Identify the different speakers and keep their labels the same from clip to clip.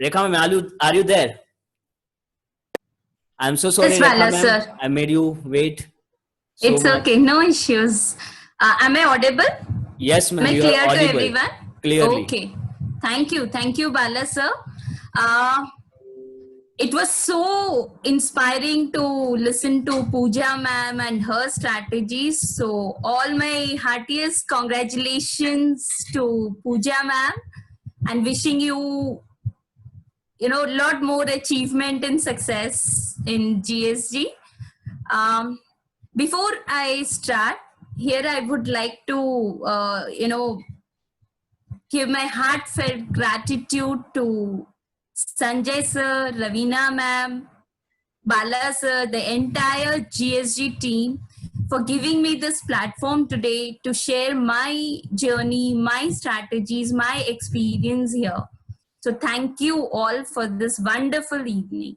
Speaker 1: Rekha ma'am, are you there? I'm so sorry,
Speaker 2: Yes,
Speaker 1: Rekha
Speaker 2: Bala,
Speaker 1: ma'am.
Speaker 2: sir.
Speaker 1: I made you wait so
Speaker 2: It's
Speaker 1: much.
Speaker 2: okay, no issues. Am I audible?
Speaker 1: Yes,
Speaker 2: Am
Speaker 1: ma'am,
Speaker 2: I
Speaker 1: you are
Speaker 2: clear to
Speaker 1: audible
Speaker 2: everyone?
Speaker 1: clearly.
Speaker 2: Okay. Thank you, Bala, sir. Uh, it was so inspiring to listen to Pooja ma'am and her strategies. So, all my heartiest congratulations to Pooja ma'am and wishing you, a lot more achievement and success in GSG. Um, before I start, here I would like to, give my heartfelt gratitude to Sanjay sir, Ravina ma'am, Bala sir, the entire GSG team for giving me this platform today to share my journey, my strategies, my experience here. So thank you all for this wonderful evening.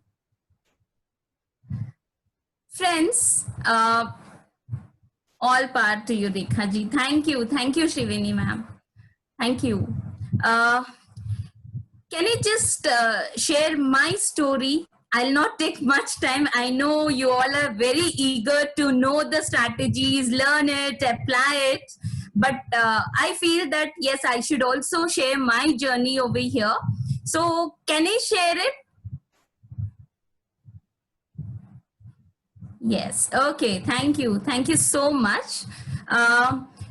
Speaker 2: Friends, all power to you, Rekha ji. Thank you, Shriveni ma'am. Thank you. Uh, can I just share my story? I'll not take much time. I know you all are very eager to know the strategies, learn it, apply it. But I feel that yes, I should also share my journey over here. So, can I share it? Yes. Okay. Thank you. Thank you so much.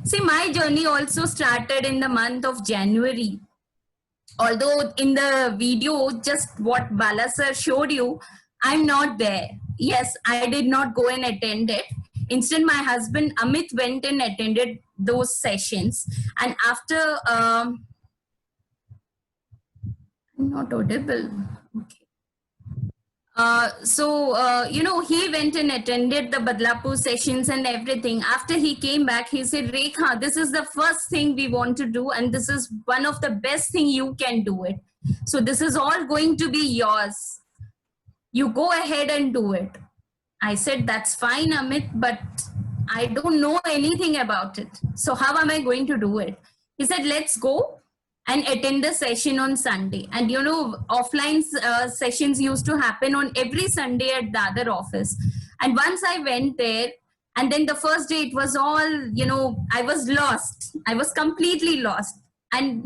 Speaker 2: See, my journey also started in the month of January. Although in the video, just what Bala sir showed you, I'm not there. Yes, I did not go and attend it. Instead, my husband Amit went and attended those sessions. And after, I'm not audible. Okay. He went and attended the Badlapur sessions and everything. After he came back, he said, Rekha, this is the first thing we want to do, and this is one of the best thing you can do it. So this is all going to be yours. You go ahead and do it. I said, that's fine, Amit, but I don't know anything about it. So how am I going to do it? He said, let's go and attend the session on Sunday. And offline sessions used to happen on every Sunday at the other office. And once I went there, and then the first day it was all, I was lost. I was completely lost. And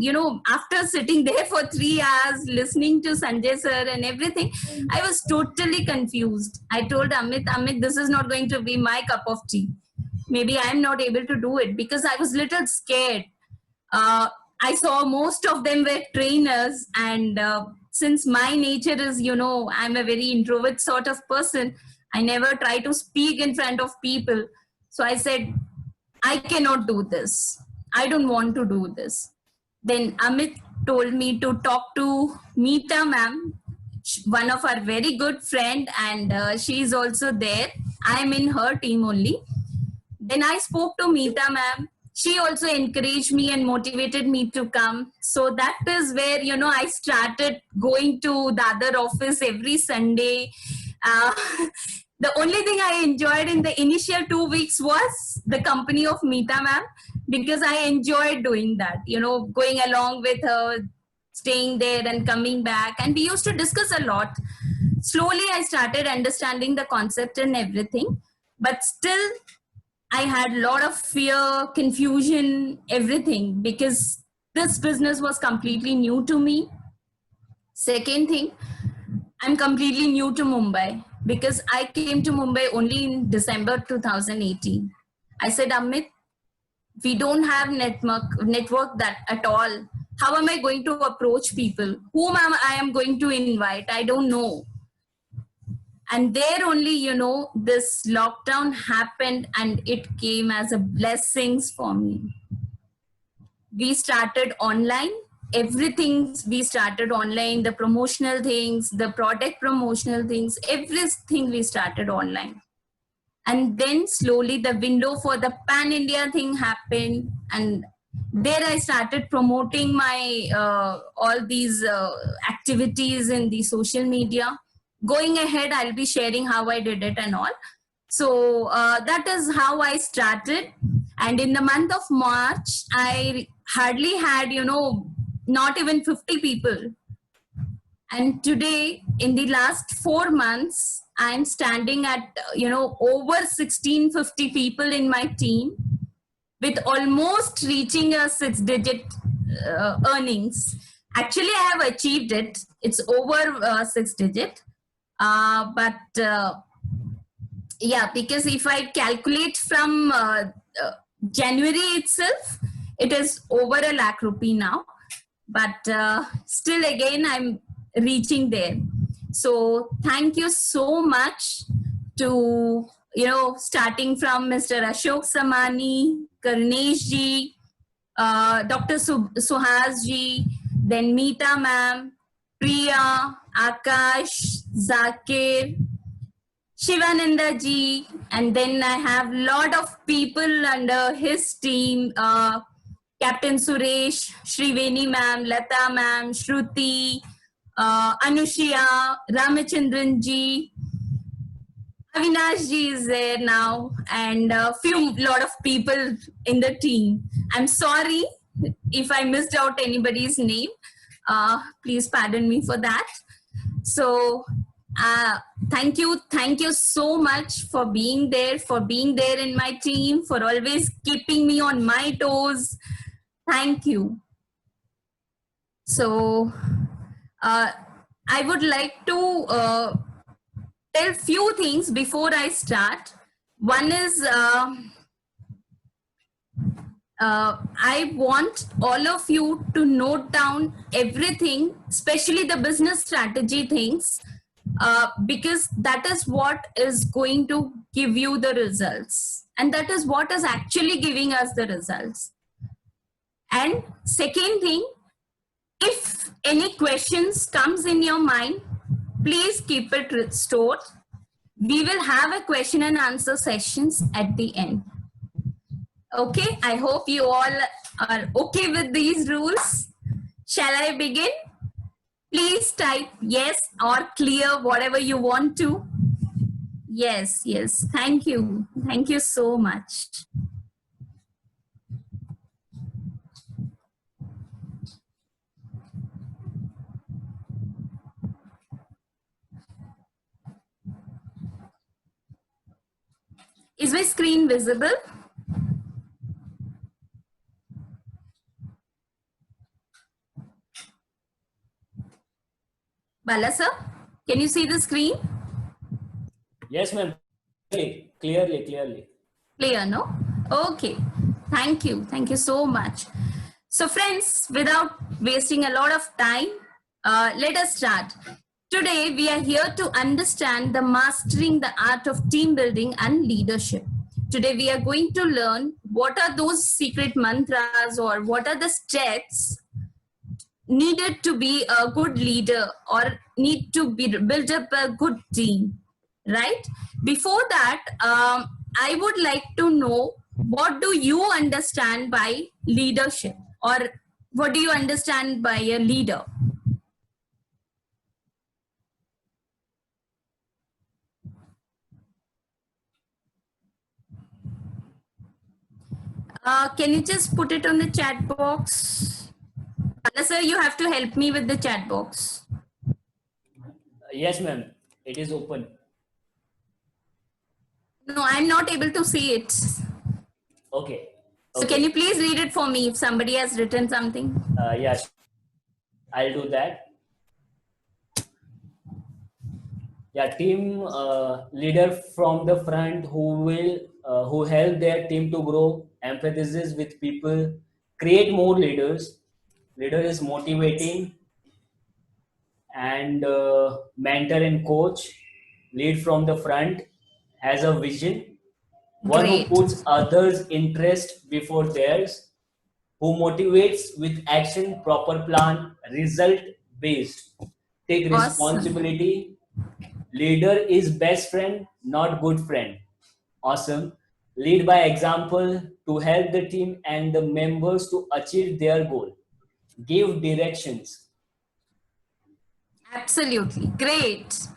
Speaker 2: after sitting there for 3 hours listening to Sanjay sir and everything, I was totally confused. I told Amit, this is not going to be my cup of tea. Maybe I'm not able to do it because I was little scared. uh, I saw most of them were trainers, and since my nature is, I'm a very introvert sort of person, I never try to speak in front of people. So I said, I cannot do this. I don't want to do this. Then Amit told me to talk to Meeta ma'am, one of our very good friend, and she is also there. I am in her team only. Then I spoke to Meeta ma'am. She also encouraged me and motivated me to come. So that is where, I started going to the other office every Sunday. Uh, the only thing I enjoyed in the initial 2 weeks was the company of Meeta ma'am, because I enjoyed doing that, going along with her, staying there and coming back. And we used to discuss a lot. Slowly, I started understanding the concept and everything. But still, I had a lot of fear, confusion, everything, because this business was completely new to me. Second thing, I'm completely new to Mumbai because I came to Mumbai only in December 2018. I said, Amit, we don't have network that at all. How am I going to approach people? Whom I am going to invite? I don't know. And there only, this lockdown happened and it came as a blessings for me. We started online. Everything we started online, the promotional things, the product promotional things, everything we started online. And then slowly the window for the pan India thing happened, and there I started promoting my all these activities in the social media. Going ahead, I'll be sharing how I did it and all. So that is how I started. And in the month of March, I hardly had, not even 50 people. And today, in the last 4 months, I'm standing at, over 1650 people in my team, with almost reaching a 6-digit earnings. Actually, I have achieved it. It's over 6-digit. Yeah, because if I calculate from January itself, it is over a lakh rupee now. But still, again, I'm reaching there. So thank you so much to, starting from Mr. Ashok Samani, Karnesh ji, Dr. Suhas ji, then Meeta ma'am, Priya, Akash, Zakir, Shivananda ji, and then I have lot of people under his team, Captain Suresh, Shriveni ma'am, Lata ma'am, Shruti, Anushya, Ramachandran ji, Avinash ji is there now, and a lot of people in the team. I'm sorry if I missed out anybody's name. Please pardon me for that. So thank you so much for being there in my team, for always keeping me on my toes. Thank you. So I would like to tell few things before I start. One is I want all of you to note down everything, especially the business strategy things, because that is what is going to give you the results. And that is what is actually giving us the results. And second thing, if any questions comes in your mind, please keep it stored. We will have a question and answer sessions at the end. Okay, I hope you all are okay with these rules. Shall I begin? Please type yes or clear, whatever you want to. Yes. Thank you. Thank you so much. Is my screen visible? Bala sir, can you see the screen?
Speaker 1: Yes, ma'am. Clearly.
Speaker 2: Clear, no? Okay. Thank you. Thank you so much. So friends, without wasting a lot of time, let us start. Today, we are here to understand the mastering the art of team building and leadership. Today, we are going to learn what are those secret mantras or what are the steps needed to be a good leader or need to build up a good team, right? Before that, I would like to know, what do you understand by leadership, or what do you understand by a leader? Can you just put it on the chat box? Sir, you have to help me with the chat box.
Speaker 1: Yes, ma'am. It is open.
Speaker 2: No, I'm not able to see it.
Speaker 1: Okay.
Speaker 2: So can you please read it for me if somebody has written something?
Speaker 1: Yes, I'll do that. Yeah, team leader from the front who help their team to grow, empathizes with people, create more leaders. Leader is motivating and mentor and coach. Lead from the front, has a vision. One who
Speaker 2: Great.
Speaker 1: puts others' interest before theirs, who motivates with action, proper plan, result based. Take
Speaker 2: Awesome.
Speaker 1: responsibility. Leader is best friend, not good friend. Awesome. Lead by example to help the team and the members to achieve their goal. Give directions.
Speaker 2: Absolutely. Great.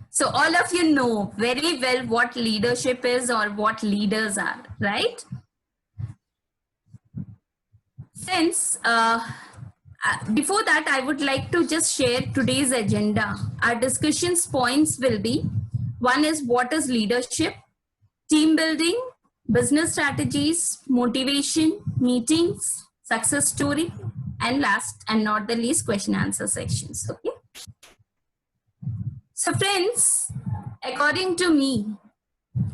Speaker 2: So all of you know very well what leadership is or what leaders are, right? Since before that, I would like to just share today's agenda. Our discussions points will be: one is what is leadership, team building, business strategies, motivation, meetings, success story, and last and not the least, question answer sections. Okay. So friends, according to me,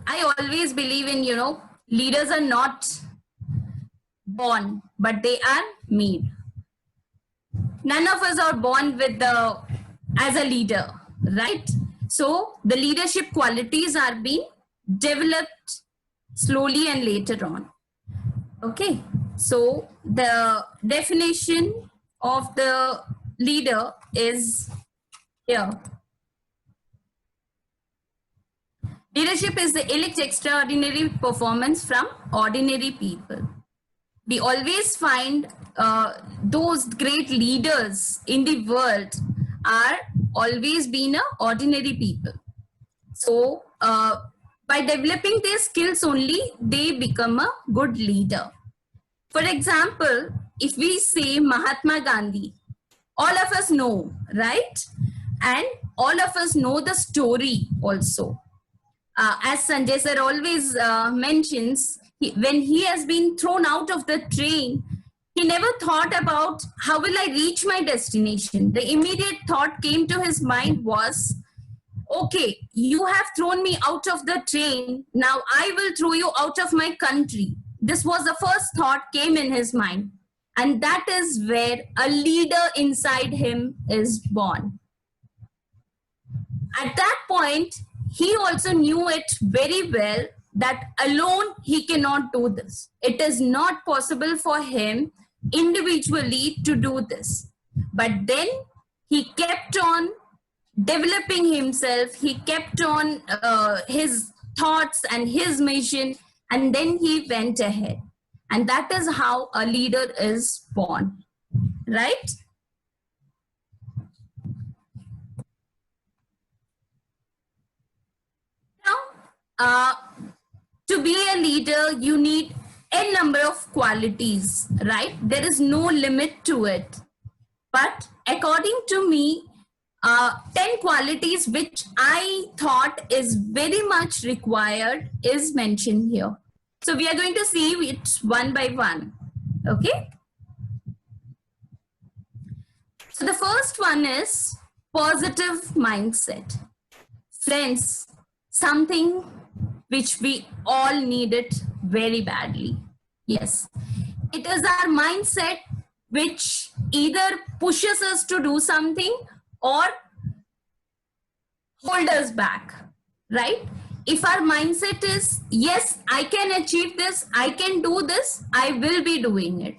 Speaker 2: I always believe in, leaders are not born, but they are made. None of us are born with as a leader, right? So the leadership qualities are being developed slowly and later on. Okay. So the definition of the leader is here. Leadership is the elite extraordinary performance from ordinary people. We always find those great leaders in the world are always been ordinary people. So by developing their skills only, they become a good leader. For example, if we say Mahatma Gandhi, all of us know, right? And all of us know the story also. As Sanjay sir always mentions, when he has been thrown out of the train, he never thought about how will I reach my destination. The immediate thought came to his mind was, okay, you have thrown me out of the train. Now I will throw you out of my country. This was the first thought came in his mind. And that is where a leader inside him is born. At that point, he also knew it very well that alone he cannot do this. It is not possible for him individually to do this. But then he kept on developing himself. He kept on his thoughts and his mission, and then he went ahead. And that is how a leader is born, right? To be a leader, you need a number of qualities, right? There is no limit to it. But according to me, 10 qualities which I thought is very much required is mentioned here. So we are going to see it one by one. Okay. So the first one is positive mindset. Friends, something which we all need it very badly. Yes. It is our mindset which either pushes us to do something or hold us back, right? If our mindset is, yes, I can achieve this, I can do this, I will be doing it.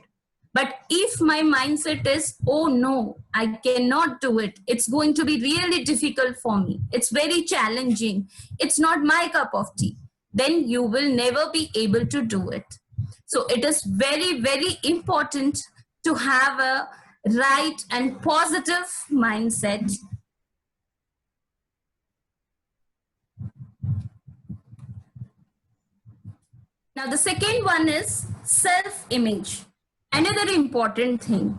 Speaker 2: But if my mindset is, oh no, I cannot do it, it's going to be really difficult for me, it's very challenging, it's not my cup of tea, then you will never be able to do it. So it is very, very important to have a right and positive mindset. Now, the second one is self-image. Another important thing.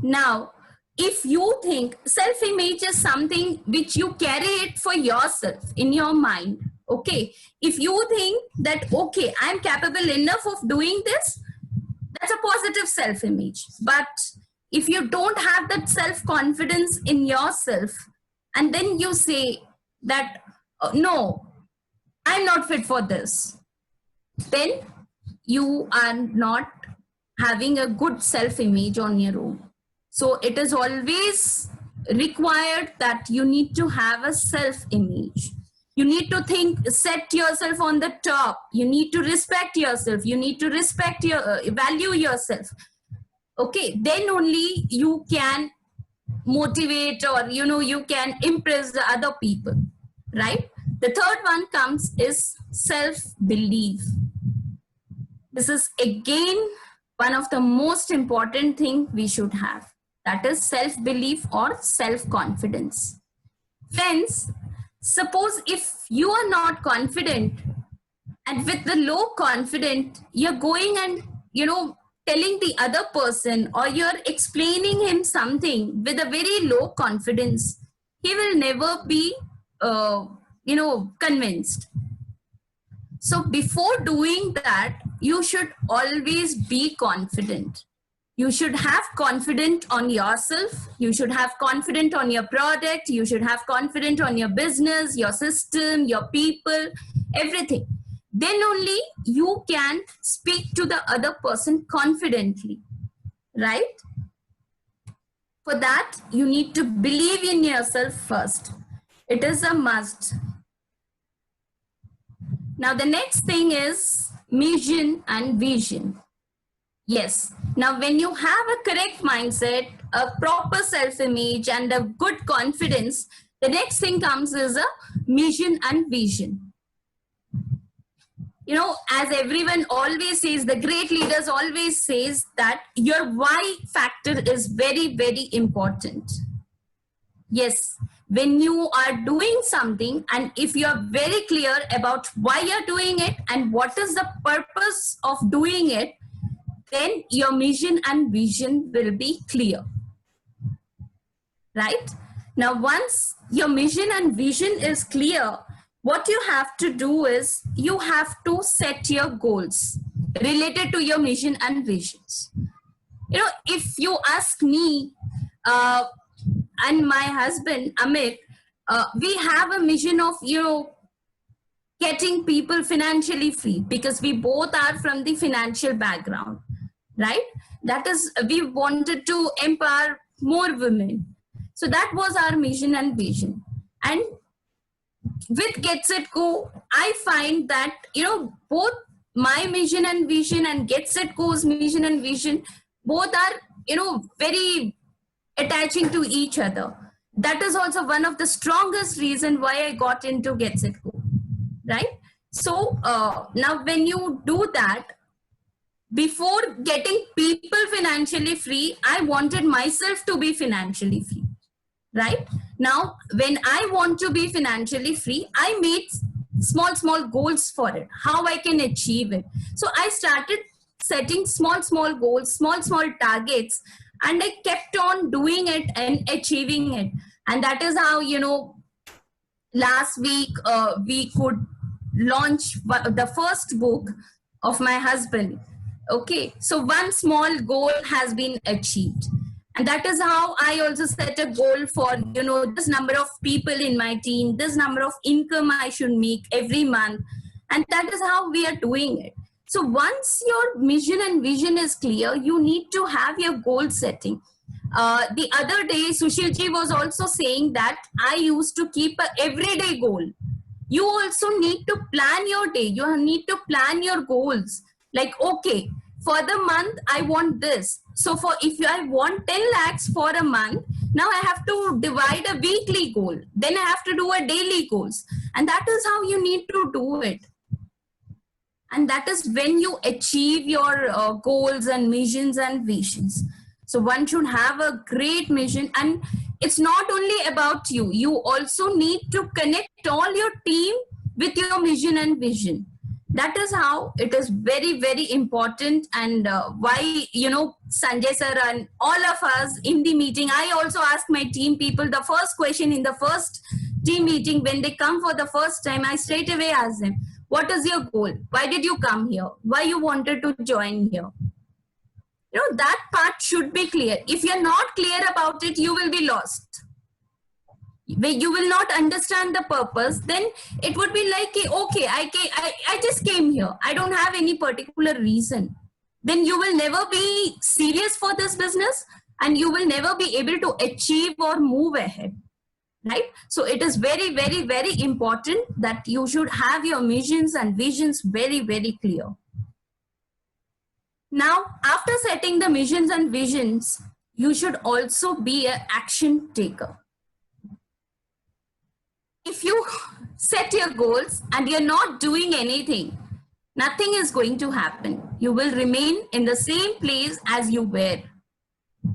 Speaker 2: Now, if you think self-image is something which you carry it for yourself in your mind, okay, if you think that, okay, I'm capable enough of doing this, that's a positive self-image. But if you don't have that self-confidence in yourself, and then you say that, no, I'm not fit for this, then you are not having a good self-image on your own. So it is always required that you need to have a self-image. You need to think, set yourself on the top. You need to respect yourself. You need to respect your, value yourself. Okay, then only you can motivate or, you can impress the other people, right? The third one comes is self-belief. This is again one of the most important thing we should have. That is self-belief or self-confidence. Friends, suppose if you are not confident and with the low confidence, you're going and, telling the other person or you're explaining him something with a very low confidence, he will never be, convinced. So before doing that, you should always be confident. You should have confidence on yourself. You should have confidence on your product. You should have confidence on your business, your system, your people, everything. Then only you can speak to the other person confidently, right? For that, you need to believe in yourself first. It is a must. Now, the next thing is mission and vision. Yes. Now, when you have a correct mindset, a proper self-image, and a good confidence, the next thing comes is a mission and vision. As everyone always says, the great leaders always says that your why factor is very, very important. Yes. When you are doing something, and if you're very clear about why you're doing it and what is the purpose of doing it, then your mission and vision will be clear. Right? Now, once your mission and vision is clear, what you have to do is you have to set your goals related to your mission and visions. If you ask me, and my husband, Amit, we have a mission of, getting people financially free, because we both are from the financial background, right? That is, we wanted to empower more women. So that was our mission and vision. And with Get Set Go, I find that, both my mission and vision and Get Set Go's mission and vision, both are, very attaching to each other. That is also one of the strongest reason why I got into Get Set Go, right? So now when you do that, before getting people financially free, I wanted myself to be financially free, right? Now, when I want to be financially free, I made small goals for it, how I can achieve it. So I started setting small goals, small targets, and I kept on doing it and achieving it. And that is how, last week we could launch the first book of my husband. Okay, so one small goal has been achieved. And that is how I also set a goal for, this number of people in my team, this number of income I should make every month. And that is how we are doing it. So once your mission and vision is clear, you need to have your goal setting. The other day, Sushil ji was also saying that I used to keep an everyday goal. You also need to plan your day. You need to plan your goals. Like, okay, for the month, I want this. So if I want 10 lakhs for a month, now I have to divide a weekly goal. Then I have to do a daily goals. And that is how you need to do it. And that is when you achieve your goals and missions and visions. So one should have a great mission. And it's not only about you. You also need to connect all your team with your mission and vision. That is how it is very, very important. And why, Sanjay sir and all of us in the meeting, I also ask my team people the first question in the first team meeting when they come for the first time, I straight away ask them, what is your goal? Why did you come here? Why you wanted to join here? That part should be clear. If you're not clear about it, you will be lost. You will not understand the purpose. Then it would be like, okay, I just came here. I don't have any particular reason. Then you will never be serious for this business and you will never be able to achieve or move ahead. Right? So it is very, very, very important that you should have your missions and visions very, very clear. Now, after setting the missions and visions, you should also be an action taker. If you set your goals and you're not doing anything, nothing is going to happen. You will remain in the same place as you were,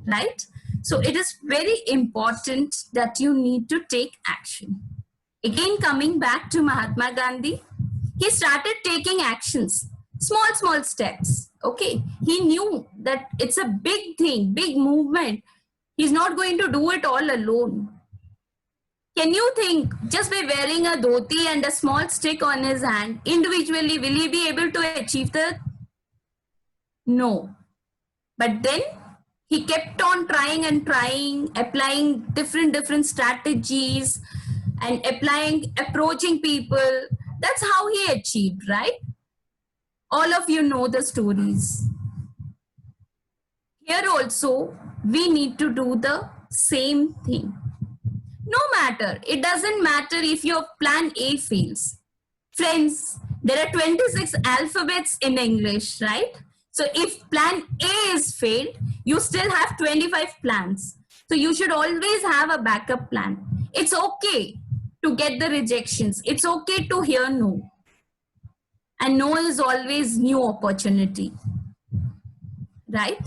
Speaker 2: right? So it is very important that you need to take action. Again, coming back to Mahatma Gandhi, he started taking actions. Small steps. Okay. He knew that it's a big thing, big movement. He's not going to do it all alone. Can you think just by wearing a dhoti and a small stick on his hand, individually, will he be able to achieve that? No. But then he kept on trying and trying, applying different strategies and approaching people. That's how he achieved, right? All of you know the stories. Here also, we need to do the same thing. No matter, it doesn't matter if your plan A fails. Friends, there are 26 alphabets in English, right? So if plan A is failed, you still have 25 plans. So you should always have a backup plan. It's okay to get the rejections. It's okay to hear no. And no is always new opportunity, right?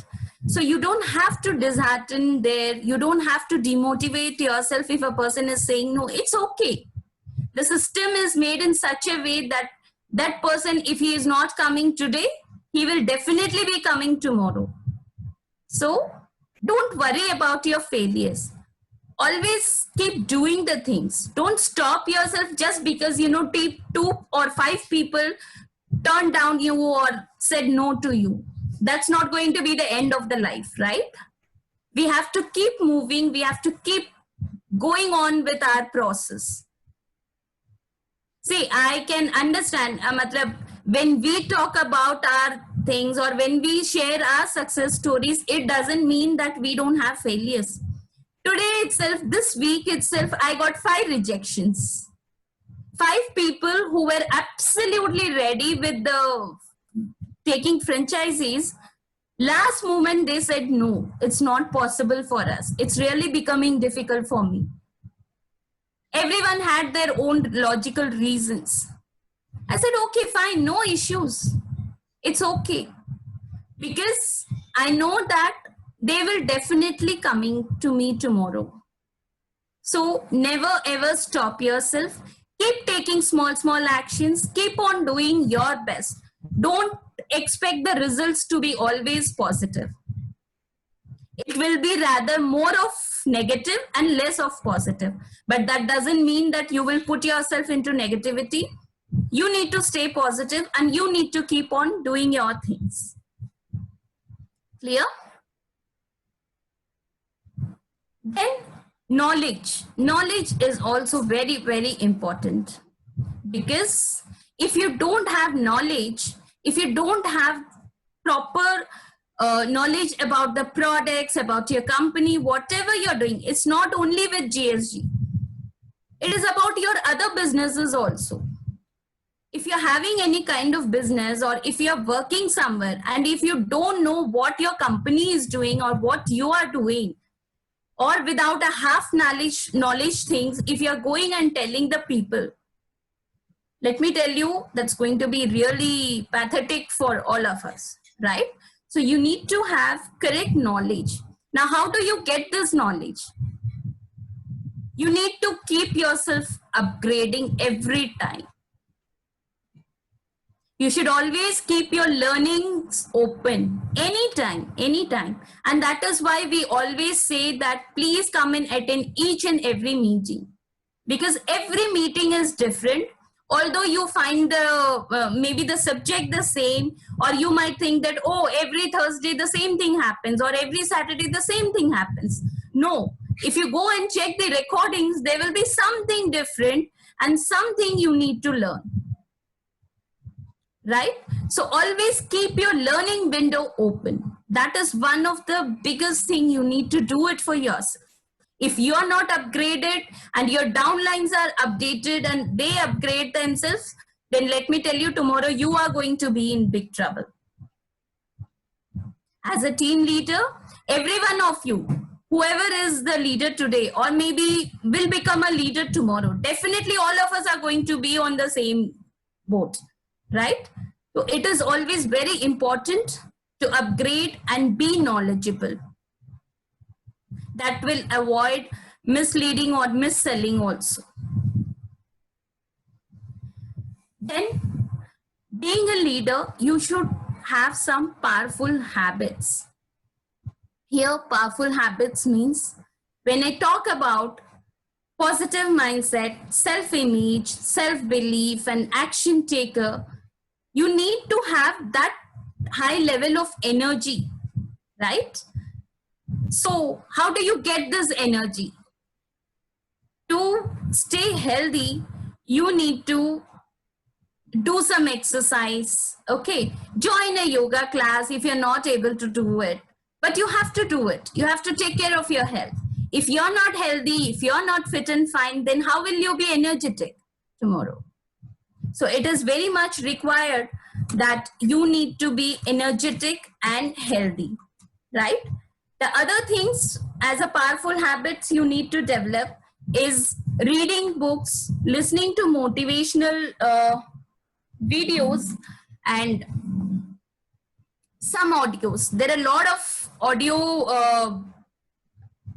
Speaker 2: So you don't have to dishearten there. You don't have to demotivate yourself if a person is saying no. It's okay. The system is made in such a way that that person, if he is not coming today, he will definitely be coming tomorrow. So don't worry about your failures. Always keep doing the things. Don't stop yourself just because, 2 or 5 people turned down you or said no to you. That's not going to be the end of the life, right? We have to keep moving. We have to keep going on with our process. See, I can understand, when we talk about our things or when we share our success stories, it doesn't mean that we don't have failures. Today itself, this week itself, I got 5 rejections. 5 people who were absolutely ready with the taking franchisees. Last moment, they said, no, it's not possible for us. It's really becoming difficult for me. Everyone had their own logical reasons. I said, okay, fine, no issues. It's okay. Because I know that they will definitely coming to me tomorrow. So never ever stop yourself. Keep taking small actions. Keep on doing your best. Don't expect the results to be always positive. It will be rather more of negative and less of positive. But that doesn't mean that you will put yourself into negativity. You need to stay positive and you need to keep on doing your things. Clear? Then knowledge. Knowledge is also very important, because if you don't have knowledge, if you don't have proper knowledge about the products, about your company, whatever you're doing, it's not only with GSG. It is about your other businesses also. If you're having any kind of business or if you're working somewhere and if you don't know what your company is doing or what you are doing, or without a half knowledge things, if you're going and telling the people, let me tell you, that's going to be really pathetic for all of us, right? So you need to have correct knowledge. Now, how do you get this knowledge? You need to keep yourself upgrading every time. You should always keep your learnings open anytime. And that is why we always say that please come and attend each and every meeting, because every meeting is different. Although you find the maybe the subject the same, or you might think that, oh, every Thursday the same thing happens, or every Saturday the same thing happens. No, if you go and check the recordings, there will be something different and something you need to learn. Right? So always keep your learning window open. That is one of the biggest thing you need to do it for yourself. If you are not upgraded and your downlines are updated and they upgrade themselves, then let me tell you, tomorrow you are going to be in big trouble. As a team leader, every one of you, whoever is the leader today or maybe will become a leader tomorrow, definitely all of us are going to be on the same boat. Right? So it is always very important to upgrade and be knowledgeable. That will avoid misleading or mis-selling also. Then being a leader, you should have some powerful habits. Here, powerful habits means when I talk about positive mindset, self image, self belief, and action taker, you need to have that high level of energy, right? So, how do you get this energy? To stay healthy, you need to do some exercise. Okay, join a yoga class if you're not able to do it, but you have to do it. You have to take care of your health. If you're not healthy, if you're not fit and fine, then how will you be energetic tomorrow? So it is very much required that you need to be energetic and healthy, right? The other things as a powerful habits you need to develop is reading books, listening to motivational videos, and some audios. There are a lot of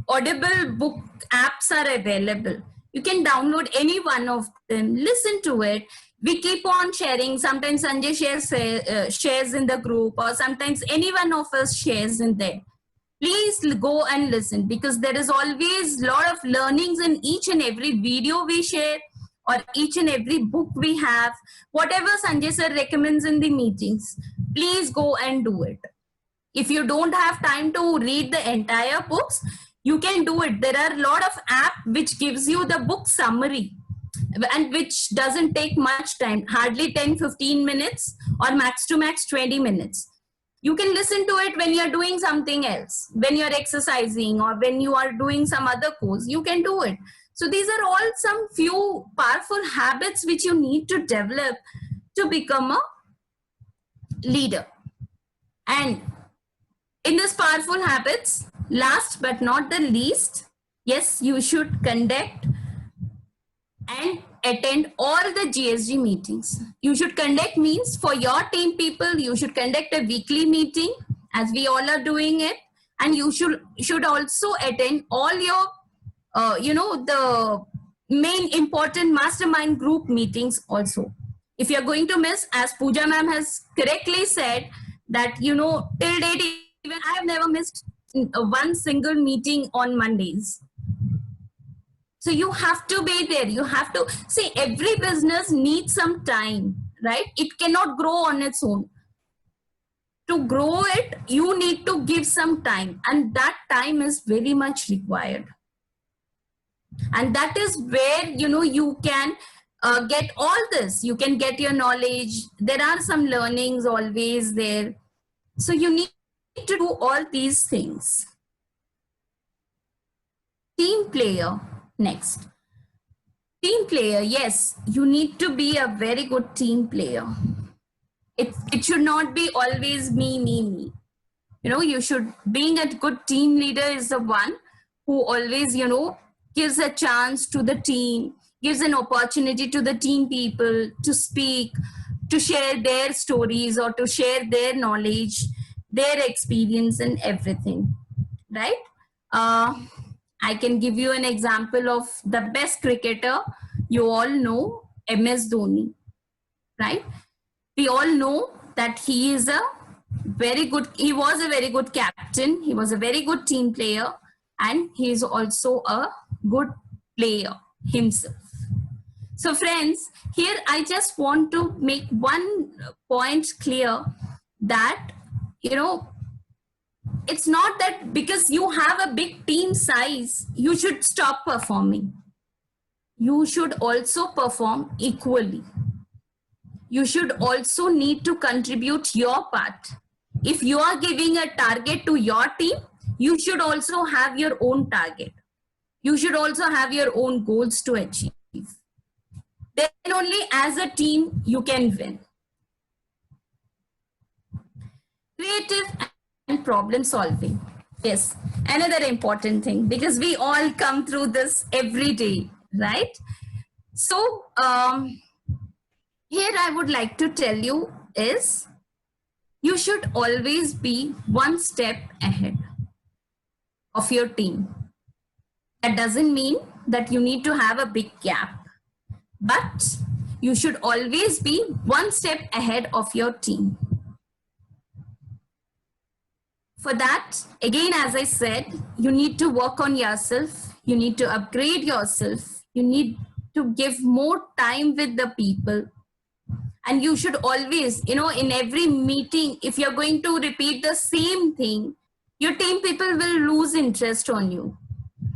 Speaker 2: audible book apps are available. You can download any one of them, listen to it. We keep on sharing. Sometimes Sanjay shares in the group, or sometimes any one of us shares in there. Please go and listen, because there is always a lot of learnings in each and every video we share, or each and every book we have. Whatever Sanjay sir recommends in the meetings, please go and do it. If you don't have time to read the entire books, you can do it. There are a lot of apps which gives you the book summary, and which doesn't take much time, hardly 10-15 minutes, or max to max 20 minutes. You can listen to it when you're doing something else, when you're exercising, or when you are doing some other course, you can do it. So these are all some few powerful habits which you need to develop to become a leader. And in these powerful habits, last but not the least, yes, you should conduct and attend all the GSG meetings. You should conduct means for your team people, you should conduct a weekly meeting, as we all are doing it. And you should also attend all your, the main important mastermind group meetings also. If you're going to miss, as Pooja ma'am has correctly said, that, till date, even I have never missed one single meeting on Mondays. So you have to be there. You have to see, every business needs some time, right? It cannot grow on its own. To grow it, you need to give some time, and that time is very much required. And that is where, you can get all this. You can get your knowledge. There are some learnings always there. So you need to do all these things. Team player. Next, team player. Yes, you need to be a very good team player. It should not be always me. You should, being a good team leader is the one who always, gives a chance to the team, gives an opportunity to the team people to speak, to share their stories, or to share their knowledge, their experience, and everything, right? I can give you an example of the best cricketer. You all know MS Dhoni, right? We all know that he was a very good captain. He was a very good team player, and he is also a good player himself. So friends, here I just want to make one point clear that, it's not that because you have a big team size, you should stop performing. You should also perform equally. You should also need to contribute your part. If you are giving a target to your team, you should also have your own target. You should also have your own goals to achieve. Then only as a team you can win. Creative and problem solving. Yes, another important thing, because we all come through this every day, right? So here I would like to tell you is, you should always be one step ahead of your team. That doesn't mean that you need to have a big gap, but You should always be one step ahead of your team. For that, again, as I said, you need to work on yourself. You need to upgrade yourself. You need to give more time with the people. And you should always, in every meeting, if you're going to repeat the same thing, your team people will lose interest on you,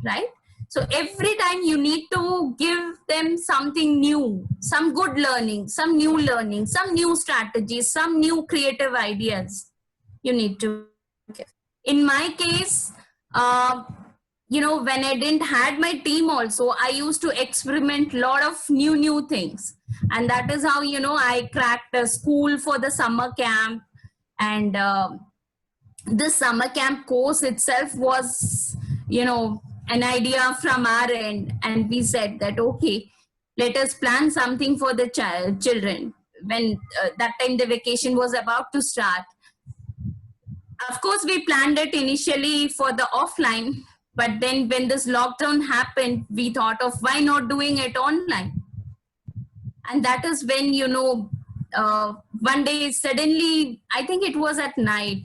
Speaker 2: right? So every time you need to give them something new, some good learning, some new strategies, some new creative ideas you need to give. In my case, when I didn't had my team also, I used to experiment a lot of new things. And that is how, I cracked a school for the summer camp. And this summer camp course itself was, an idea from our end. And we said that, okay, let us plan something for the children. When that time the vacation was about to start. Of course, we planned it initially for the offline. But then when this lockdown happened, we thought of why not doing it online? And that is when, one day suddenly, I think it was at night.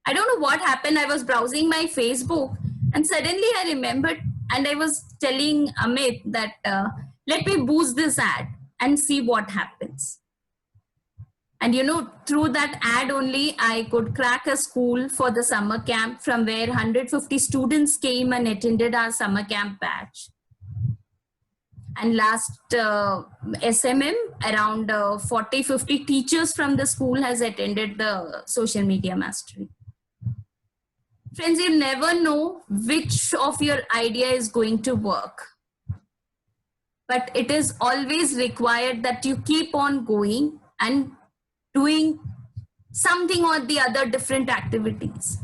Speaker 2: I don't know what happened. I was browsing my Facebook and suddenly I remembered and I was telling Amit that let me boost this ad and see what happens. And through that ad only, I could crack a school for the summer camp from where 150 students came and attended our summer camp batch. And last SMM, around 40-50 teachers from the school has attended the social media mastery. Friends, you never know which of your idea is going to work. But it is always required that you keep on going and doing something or the other different activities.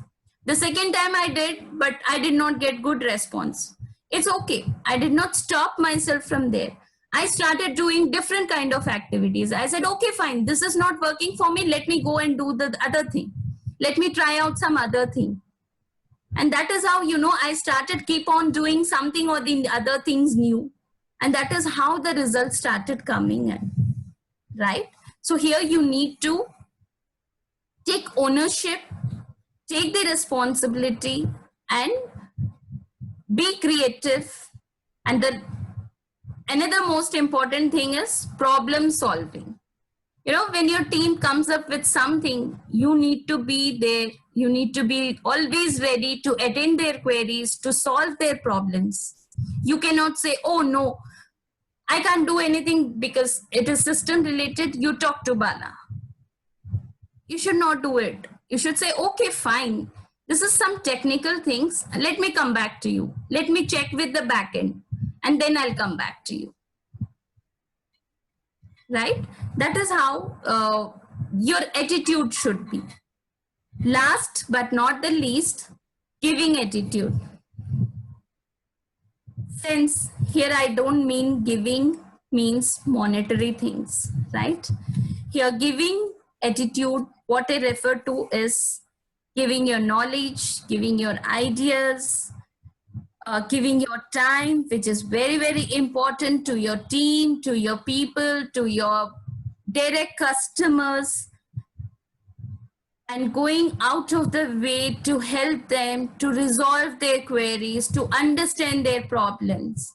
Speaker 2: The second time I did, but I did not get good response. It's okay. I did not stop myself from there. I started doing different kind of activities. I said, okay, fine. This is not working for me. Let me go and do the other thing. Let me try out some other thing. And that is how, I started keep on doing something or the other things new. And that is how the results started coming in, right? So here you need to take ownership, take the responsibility and be creative. And another most important thing is problem solving. When your team comes up with something, you need to be there. You need to be always ready to attend their queries, to solve their problems. You cannot say, oh no, I can't do anything because it is system related. You talk to Bala. You should not do it. You should say, okay, fine. This is some technical things. Let me come back to you. Let me check with the backend and then I'll come back to you. Right? That is how your attitude should be. Last but not the least, giving attitude. Since here I don't mean giving means monetary things, right? Here giving attitude, what I refer to is giving your knowledge, giving your ideas, giving your time, which is very, very important to your team, to your people, to your direct customers, and going out of the way to help them to resolve their queries, to understand their problems.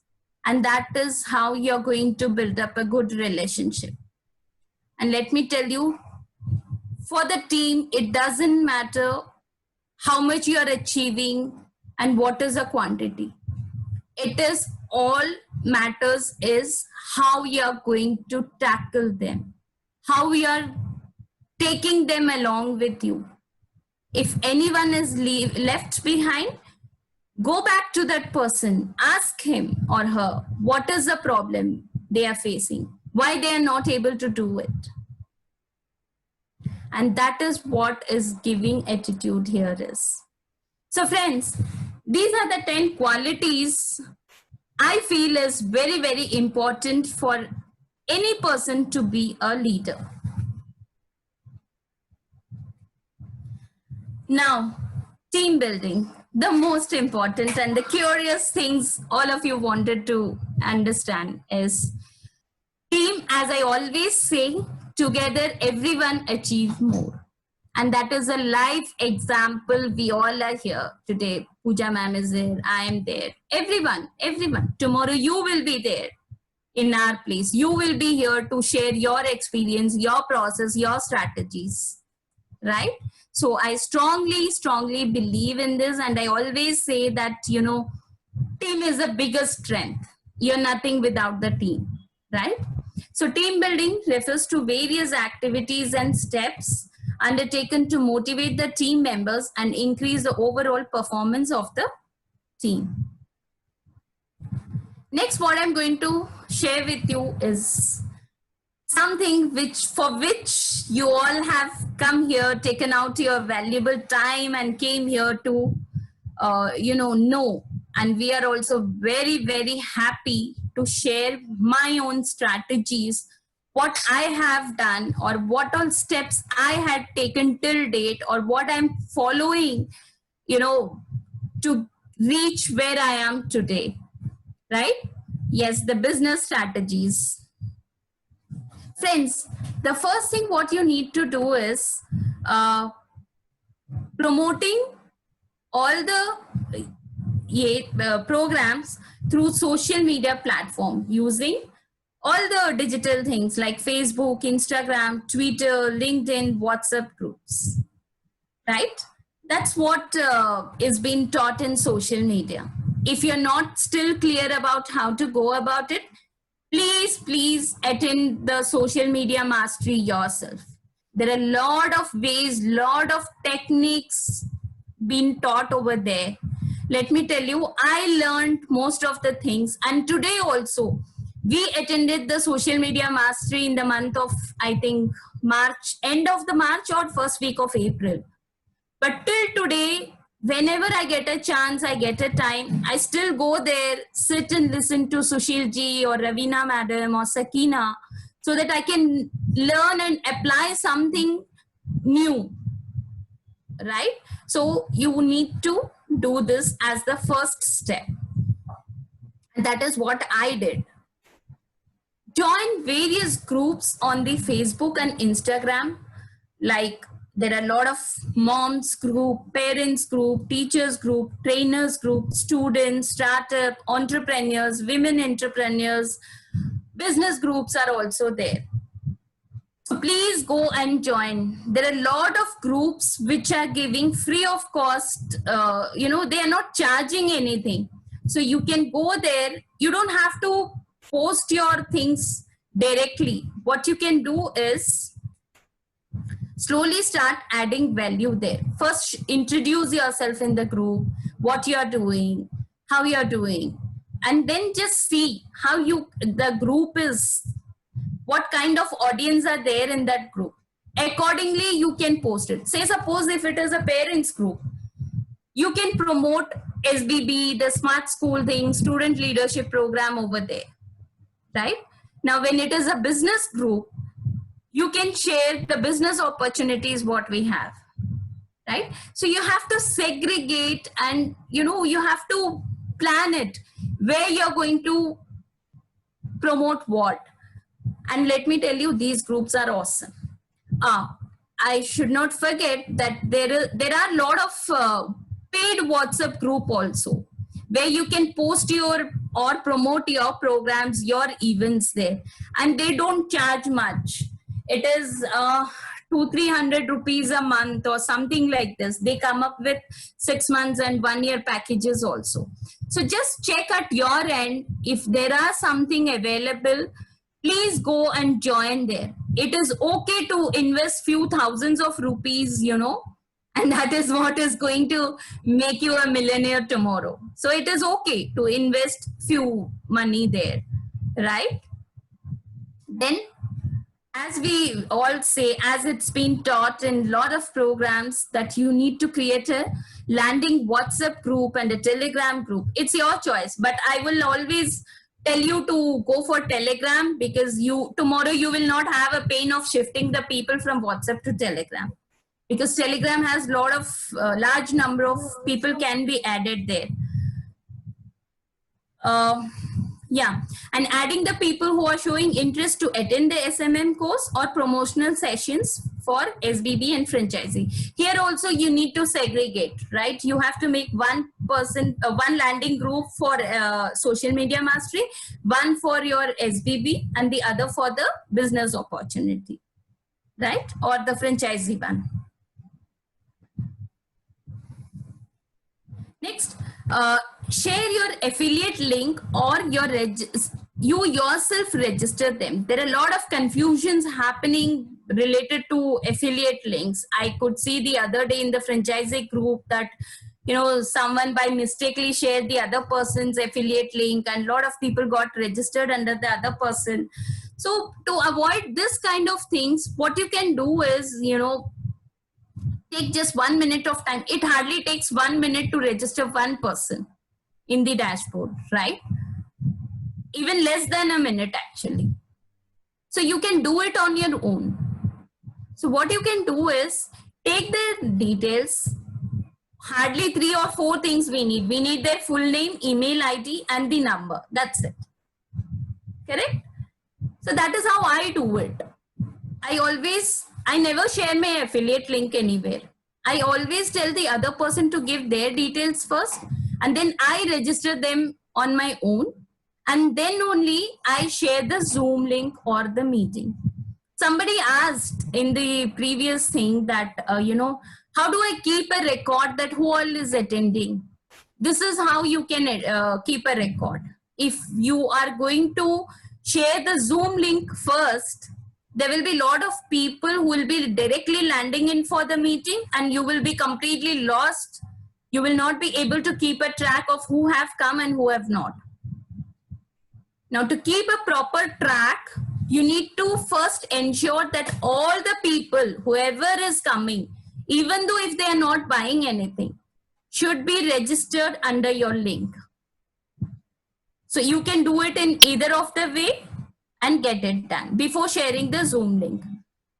Speaker 2: And that is how you're going to build up a good relationship. And let me tell you, for the team, it doesn't matter how much you are achieving and what is the quantity. It is all matters is how you are going to tackle them, how you are taking them along with you. If anyone is left behind, go back to that person, ask him or her, what is the problem they are facing, why they are not able to do it. And that is what is giving attitude here is. So friends, these are the 10 qualities I feel is very, very important for any person to be a leader. Now, team building, the most important and the curious things all of you wanted to understand is Team, as I always say, together everyone achieves more. And that is a live example. We all are here today. Pooja ma'am is there. I am there. Everyone, everyone. Tomorrow you will be there in our place. You will be here to share your experience, your process, your strategies. Right? So I strongly, strongly believe in this. And I always say that, team is the biggest strength. You're nothing without the team. Right? So team building refers to various activities and steps undertaken to motivate the team members and increase the overall performance of the team. Next, what I'm going to share with you is something for which you all have come here, taken out your valuable time and came here to, know. And we are also very, very happy to share my own strategies, what I have done or what all steps I had taken till date or what I'm following, to reach where I am today, right? Yes, the business strategies. Friends, the first thing what you need to do is promoting all the programs through social media platform using all the digital things like Facebook, Instagram, Twitter, LinkedIn, WhatsApp groups, right? That's what is being taught in social media. If you're not still clear about how to go about it, please attend the social media mastery yourself. There are a lot of ways, lot of techniques being taught over there. Let me tell you, I learned most of the things. And today also, we attended the social media mastery in the month of, I think, March, end of the March or first week of April. But till today, whenever I get a chance, I get a time, I still go there, sit and listen to Sushil ji or Ravina madam or Sakina so that I can learn and apply something new, right? So you need to do this as the first step. And that is what I did. Join various groups on the Facebook and Instagram, like there are a lot of moms group, parents group, teachers group, trainers group, students, startup, entrepreneurs, women entrepreneurs, business groups are also there. So please go and join. There are a lot of groups which are giving free of cost. They are not charging anything. So you can go there. You don't have to post your things directly. What you can do is slowly start adding value there. First, introduce yourself in the group, what you are doing, how you are doing, and then just see how the group is, what kind of audience are there in that group. Accordingly, you can post it. Say, suppose if it is a parents group, you can promote SBB, the Smart School thing, student leadership program over there, right? Now, when it is a business group, you can share the business opportunities what we have, right? So you have to segregate and, you have to plan it where you're going to promote what. And let me tell you, these groups are awesome. I should not forget that there are a lot of paid WhatsApp group also, where you can post or promote your programs, your events there. And they don't charge much. It is 200-300 rupees a month or something like this. They come up with 6 months and 1 year packages also. So just check at your end. If there are something available, please go and join there. It is okay to invest few thousands of rupees, and that is what is going to make you a millionaire tomorrow. So it is okay to invest few money there, right? Then, as we all say, as it's been taught in a lot of programs, that you need to create a landing WhatsApp group and a Telegram group. It's your choice, but I will always tell you to go for Telegram, because tomorrow you will not have a pain of shifting the people from WhatsApp to Telegram, because Telegram has a lot of large number of people can be added there. Yeah, and adding the people who are showing interest to attend the SMM course or promotional sessions for SBB and franchisee. Here also you need to segregate, right? You have to make one person, one landing group for social media mastery, one for your SBB, and the other for the business opportunity, right? Or the franchisee one. Next, share your affiliate link or you yourself register them. There are a lot of confusions happening related to affiliate links. I could see the other day in the franchisee group that, you know, someone by mistakenly shared the other person's affiliate link and a lot of people got registered under the other person. So to avoid this kind of things, what you can do is, you know, take just 1 minute of time. It hardly takes 1 minute to register one person in the dashboard, right? Even less than a minute actually. So you can do it on your own. So what you can do is take the details, hardly 3 or 4 things we need. We need their full name, email ID, and the number. That's it. Correct? So that is how I do it. I never share my affiliate link anywhere. I always tell the other person to give their details first, and then I register them on my own, and then only I share the Zoom link or the meeting. Somebody asked in the previous thing that, you know, how do I keep a record that who all is attending? This is how you can keep a record. If you are going to share the Zoom link first, there will be a lot of people who will be directly landing in for the meeting and you will be completely lost. You will not be able to keep a track of who have come and who have not. Now, to keep a proper track, you need to first ensure that all the people, whoever is coming, even though if they are not buying anything, should be registered under your link. So you can do it in either of the way and get it done before sharing the Zoom link.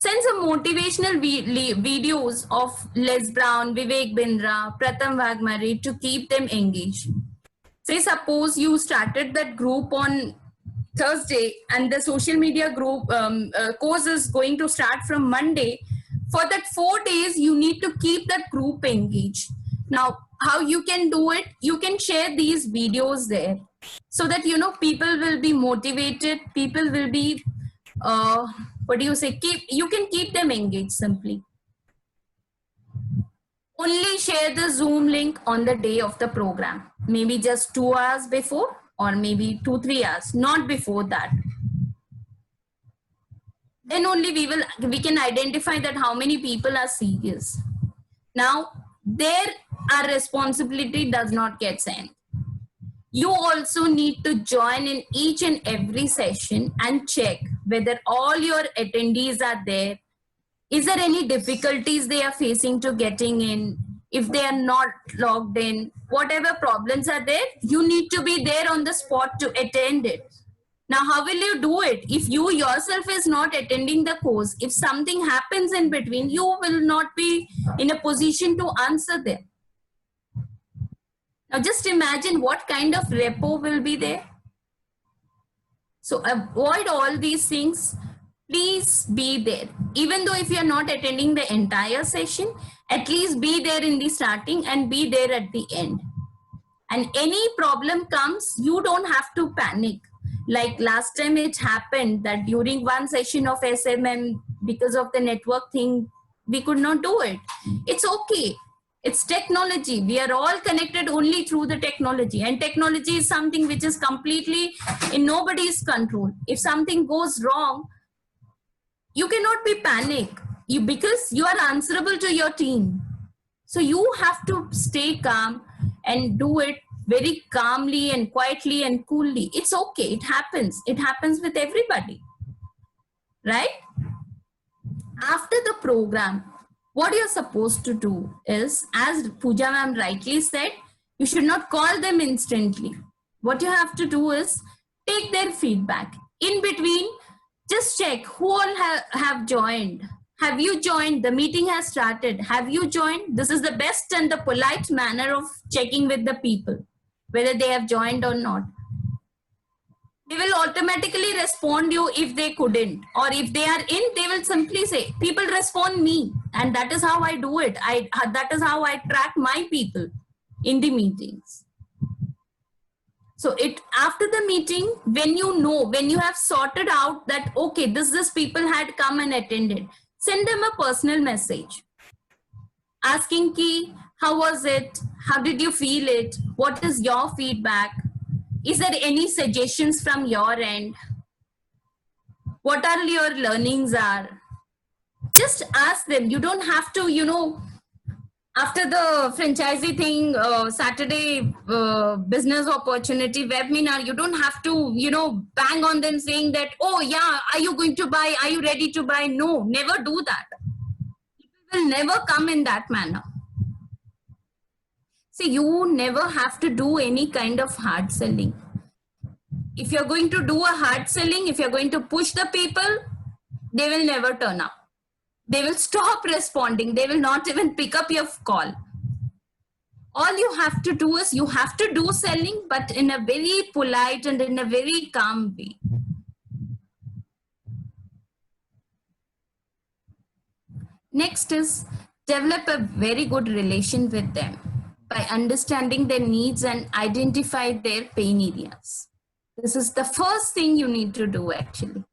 Speaker 2: Send some motivational videos of Les Brown, Vivek Bindra, Pratham Vagmari to keep them engaged. Say suppose you started that group on Thursday and the social media group course is going to start from Monday. For that 4 days, you need to keep that group engaged. Now, how you can do it? You can share these videos there so that, you know, people will be motivated. People will be, you can keep them engaged simply. Only share the Zoom link on the day of the program. Maybe just 2 hours before or maybe 2-3 hours, not before that. Then only we can identify that how many people are serious. Now, our responsibility does not get sent. You also need to join in each and every session and check whether all your attendees are there. Is there any difficulties they are facing to getting in? If they are not logged in, whatever problems are there, you need to be there on the spot to attend it. Now, how will you do it? If you yourself is not attending the course, if something happens in between, you will not be in a position to answer them. Now, just imagine what kind of repo will be there. So, avoid all these things. Please be there. Even though if you are not attending the entire session, at least be there in the starting and be there at the end. And any problem comes, you don't have to panic. Like last time it happened that during one session of SMM, because of the network thing, we could not do it. It's okay. It's technology. We are all connected only through the technology. And technology is something which is completely in nobody's control. If something goes wrong, you cannot be panic because you are answerable to your team. So you have to stay calm and do it very calmly and quietly and coolly. It's okay. It happens. It happens with everybody. Right? After the program, what you're supposed to do is, as Pooja ma'am rightly said, you should not call them instantly. What you have to do is take their feedback. In between, just check who all have joined. Have you joined? The meeting has started. Have you joined? This is the best and the polite manner of checking with the people, whether they have joined or not. They will automatically respond you if they couldn't, or if they are in, they will simply say, people respond me. And that is how I do it. That is how I track my people in the meetings. So after the meeting, when you have sorted out that, okay, this people had come and attended, send them a personal message asking ki, how was it? How did you feel it? What is your feedback? Is there any suggestions from your end? What are your learnings are? Just ask them. You don't have to, after the franchisee thing, Saturday business opportunity webinar, you don't have to, bang on them saying that, oh yeah, are you going to buy? Are you ready to buy? No, never do that. People will never come in that manner. See, you never have to do any kind of hard selling. If you're going to do a hard selling, if you're going to push the people, they will never turn up. They will stop responding. They will not even pick up your call. All you have to do is you have to do selling, but in a very polite and in a very calm way. Next is develop a very good relation with them by understanding their needs and identify their pain areas. This is the first thing you need to do actually.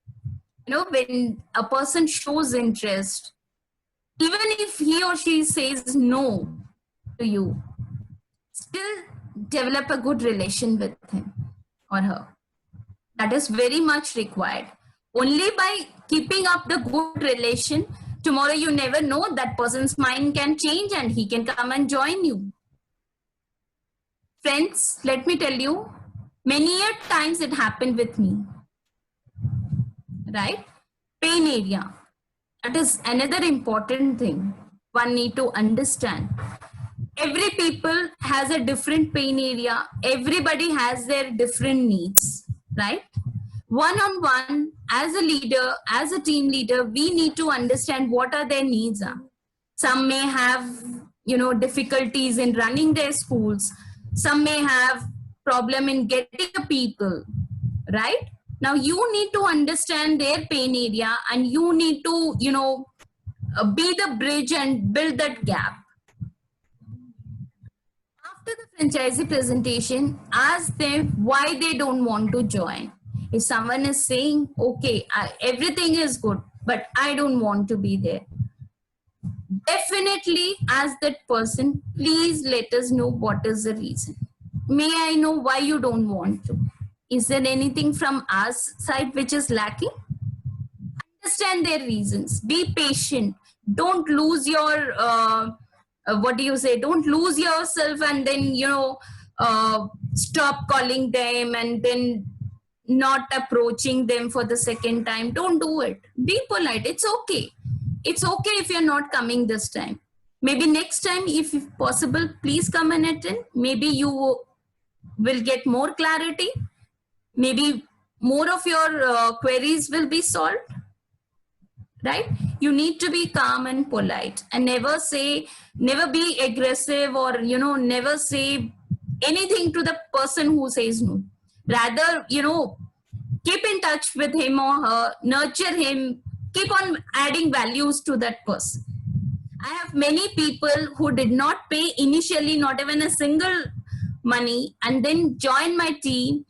Speaker 2: When a person shows interest, even if he or she says no to you, still develop a good relation with him or her. That is very much required. Only by keeping up the good relation, tomorrow you never know, that person's mind can change and he can come and join you. Friends, let me tell you, many a times it happened with me. Right? Pain area. That is another important thing one need to understand. Every people has a different pain area. Everybody has their different needs, right? One-on-one, as a leader, as a team leader, we need to understand what are their needs are. Some may have, difficulties in running their schools. Some may have problem in getting people, right? Now you need to understand their pain area and you need to, be the bridge and build that gap. After the franchisee presentation, ask them why they don't want to join. If someone is saying, okay, everything is good, but I don't want to be there, definitely ask that person, please let us know what is the reason. May I know why you don't want to? Is there anything from our side which is lacking? Understand their reasons. Be patient. Don't lose your, don't lose yourself and then, stop calling them and then not approaching them for the second time. Don't do it. Be polite. It's okay. It's okay if you're not coming this time. Maybe next time, if possible, please come and attend. Maybe you will get more clarity. Maybe more of your queries will be solved, right? You need to be calm and polite and never be aggressive or, never say anything to the person who says no. Rather, keep in touch with him or her, nurture him, keep on adding values to that person. I have many people who did not pay initially, not even a single money, and then joined my team.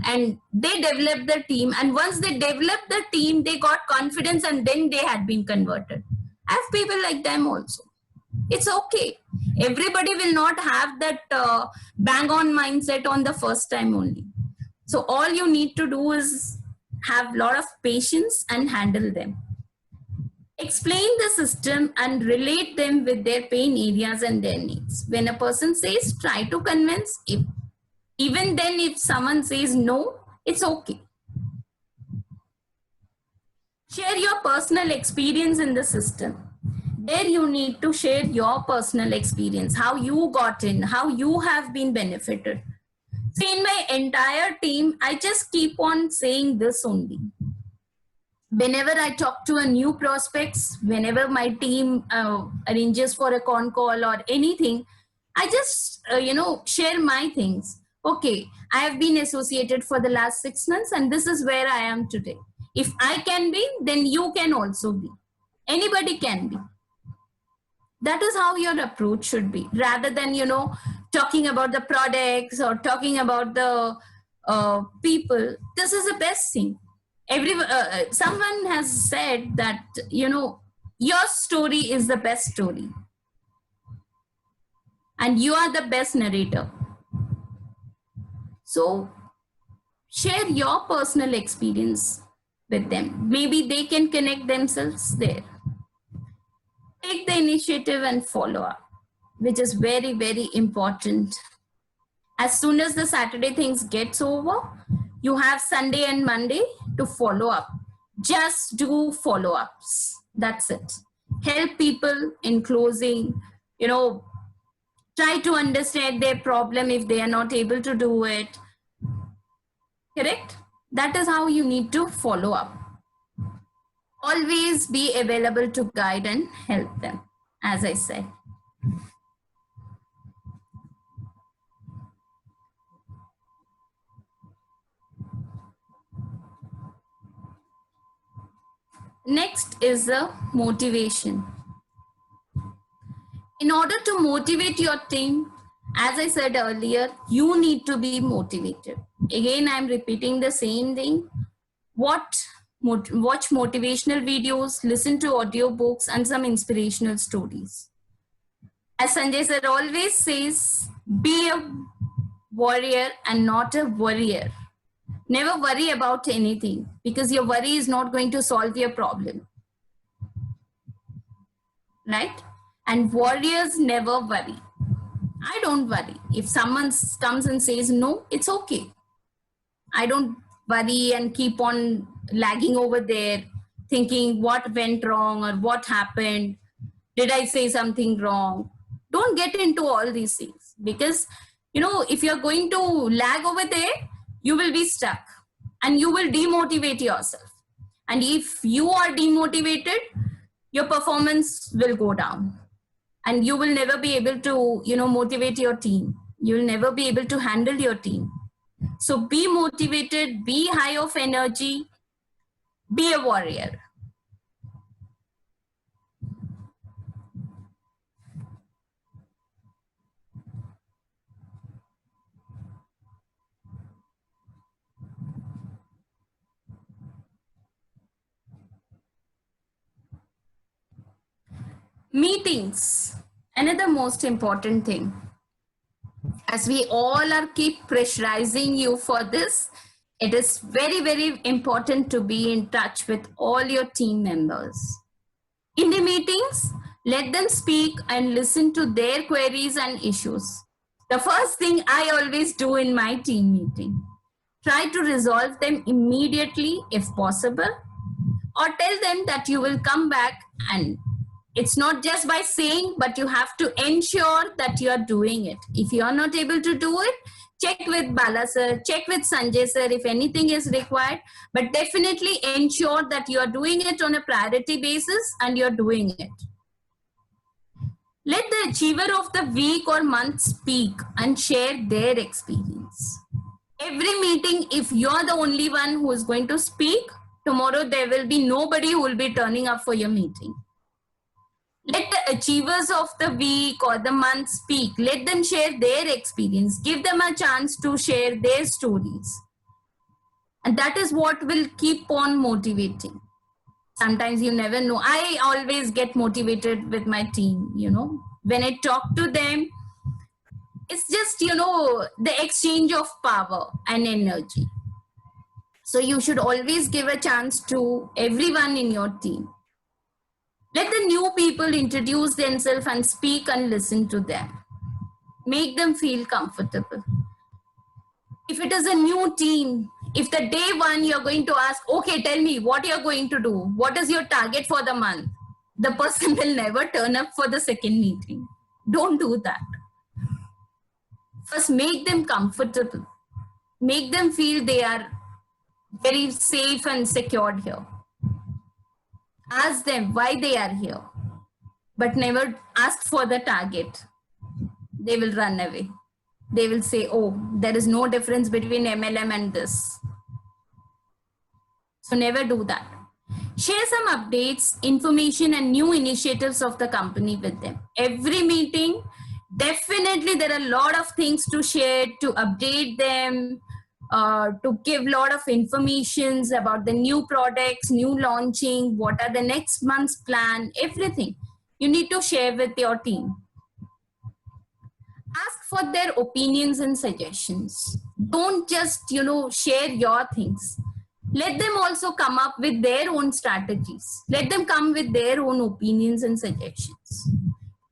Speaker 2: And they developed the team, and once they developed the team, they got confidence and then they had been converted. I have people like them also. It's okay. Everybody will not have that bang on mindset on the first time only. So all you need to do is have a lot of patience and handle them. Explain the system and relate them with their pain areas and their needs. When a person says, try to convince. Even then, if someone says no, it's okay. Share your personal experience in the system. There you need to share your personal experience, how you got in, how you have been benefited. So in my entire team, I just keep on saying this only. Whenever I talk to a new prospects, whenever my team arranges for a con call or anything, I just, share my things. okay, I have been associated for the last 6 months and this is where I am today. If I can be, then you can also be. Anybody can be. That is how your approach should be, rather than, talking about the products or talking about the people. This is the best thing. Someone has said that, your story is the best story and you are the best narrator. So share your personal experience with them. Maybe they can connect themselves there. Take the initiative and follow up, which is very, very important. As soon as the Saturday things gets over, you have Sunday and Monday to follow up. Just do follow-ups. That's it. Help people in closing, try to understand their problem if they are not able to do it. Correct? That is how you need to follow up. Always be available to guide and help them, as I said. Next is the motivation. In order to motivate your team, as I said earlier, you need to be motivated. Again, I'm repeating the same thing. Watch motivational videos, listen to audiobooks and some inspirational stories. As Sanjay sir always says, be a warrior and not a worrier. Never worry about anything because your worry is not going to solve your problem. Right? And warriors never worry. I don't worry. If someone comes and says no, it's okay. I don't worry and keep on lagging over there, thinking what went wrong or what happened. Did I say something wrong? Don't get into all these things because, if you're going to lag over there, you will be stuck and you will demotivate yourself. And if you are demotivated, your performance will go down and you will never be able to, motivate your team. You will never be able to handle your team. So be motivated, be high of energy, be a warrior. Meetings, another most important thing. As we all are keep pressurizing you for this, it is very, very important to be in touch with all your team members. In the meetings, let them speak and listen to their queries and issues. The first thing I always do in my team meeting, try to resolve them immediately if possible, or tell them that you will come back. And it's not just by saying, but you have to ensure that you are doing it. If you are not able to do it, check with Bala sir, check with Sanjay sir if anything is required, but definitely ensure that you are doing it on a priority basis and you're doing it. Let the achiever of the week or month speak and share their experience. Every meeting, if you're the only one who is going to speak, tomorrow there will be nobody who will be turning up for your meeting. Let the achievers of the week or the month speak. Let them share their experience. Give them a chance to share their stories. And that is what will keep on motivating. Sometimes you never know. I always get motivated with my team, When I talk to them, it's just, the exchange of power and energy. So you should always give a chance to everyone in your team. Let the new people introduce themselves and speak and listen to them. Make them feel comfortable. If it is a new team, if the day one you're going to ask, okay, tell me what you're going to do. What is your target for the month? The person will never turn up for the second meeting. Don't do that. First, make them comfortable. Make them feel they are very safe and secured here. Ask them why they are here, but never ask for the target. They will run away. they will say, oh, there is no difference between MLM and this. So never do that. Share some updates, information, and new initiatives of the company with them. Every meeting, definitely there are a lot of things to share, to update them, to give a lot of informations about the new products, new launching, what are the next month's plan, everything. You need to share with your team. Ask for their opinions and suggestions. Don't just, share your things. Let them also come up with their own strategies. Let them come with their own opinions and suggestions.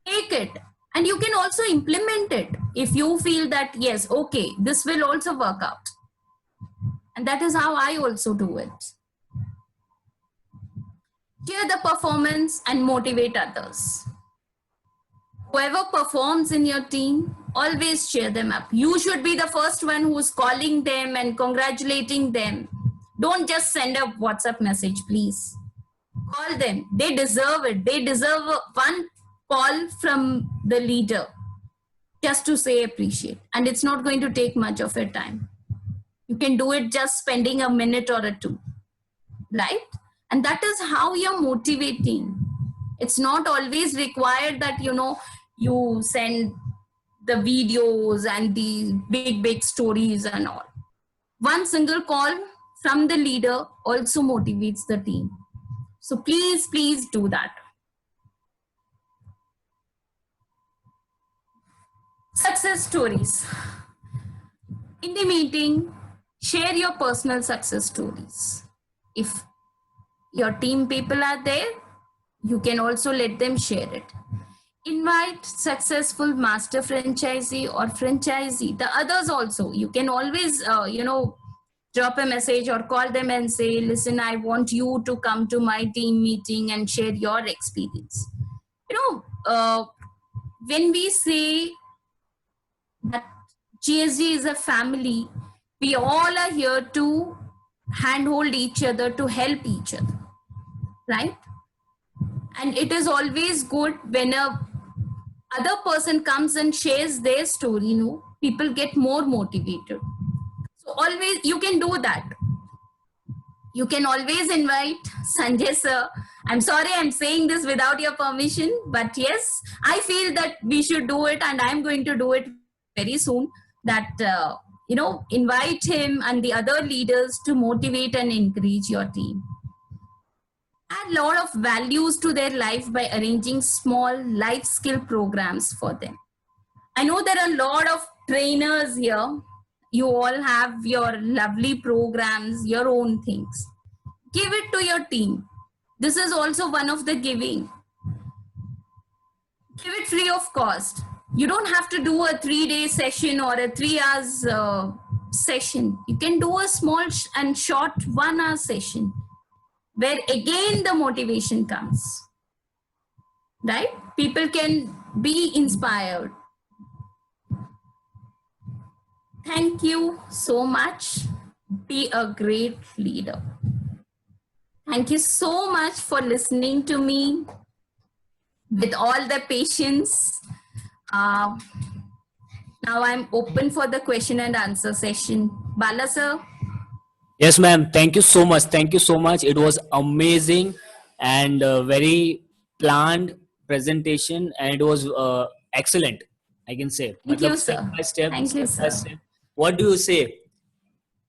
Speaker 2: Take it, and you can also implement it if you feel that, yes, okay, this will also work out. And that is how I also do it. Share the performance and motivate others. Whoever performs in your team, always cheer them up. You should be the first one who's calling them and congratulating them. Don't just send a WhatsApp message, please. Call them. They deserve it. They deserve one call from the leader just to say appreciate. And it's not going to take much of your time. You can do it just spending a minute or two, right? And that is how you're motivating. It's not always required that, you send the videos and the big stories and all. One single call from the leader also motivates the team. So please do that. Success stories. In the meeting, share your personal success stories. If your team people are there, you can also let them share it. Invite successful master franchisee or franchisee, the others also. You can always, drop a message or call them and say, listen, I want you to come to my team meeting and share your experience. When we say that GSG is a family, we all are here to handhold each other, to help each other, right? And it is always good when a other person comes and shares their story, people get more motivated. So always you can do that. You can always invite Sanjay sir. I'm sorry I'm saying this without your permission, but yes, I feel that we should do it, and I'm going to do it very soon. That, invite him and the other leaders to motivate and encourage your team. Add a lot of values to their life by arranging small life skill programs for them. I know there are a lot of trainers here. You all have your lovely programs, your own things. Give it to your team. This is also one of the giving. Give it free of cost. You don't have to do a 3-day session or a 3 hours session. You can do a small and short 1 hour session where again the motivation comes, right? People can be inspired. Thank you so much. Be a great leader. Thank you so much for listening to me with all the patience. Now I'm open for the question and answer session. Bala sir.
Speaker 1: Yes, ma'am. Thank you so much. Thank you so much. It was amazing and very planned presentation, and it was excellent, I can say.
Speaker 2: Thank you, sir. Thank you, sir.
Speaker 1: What do you say?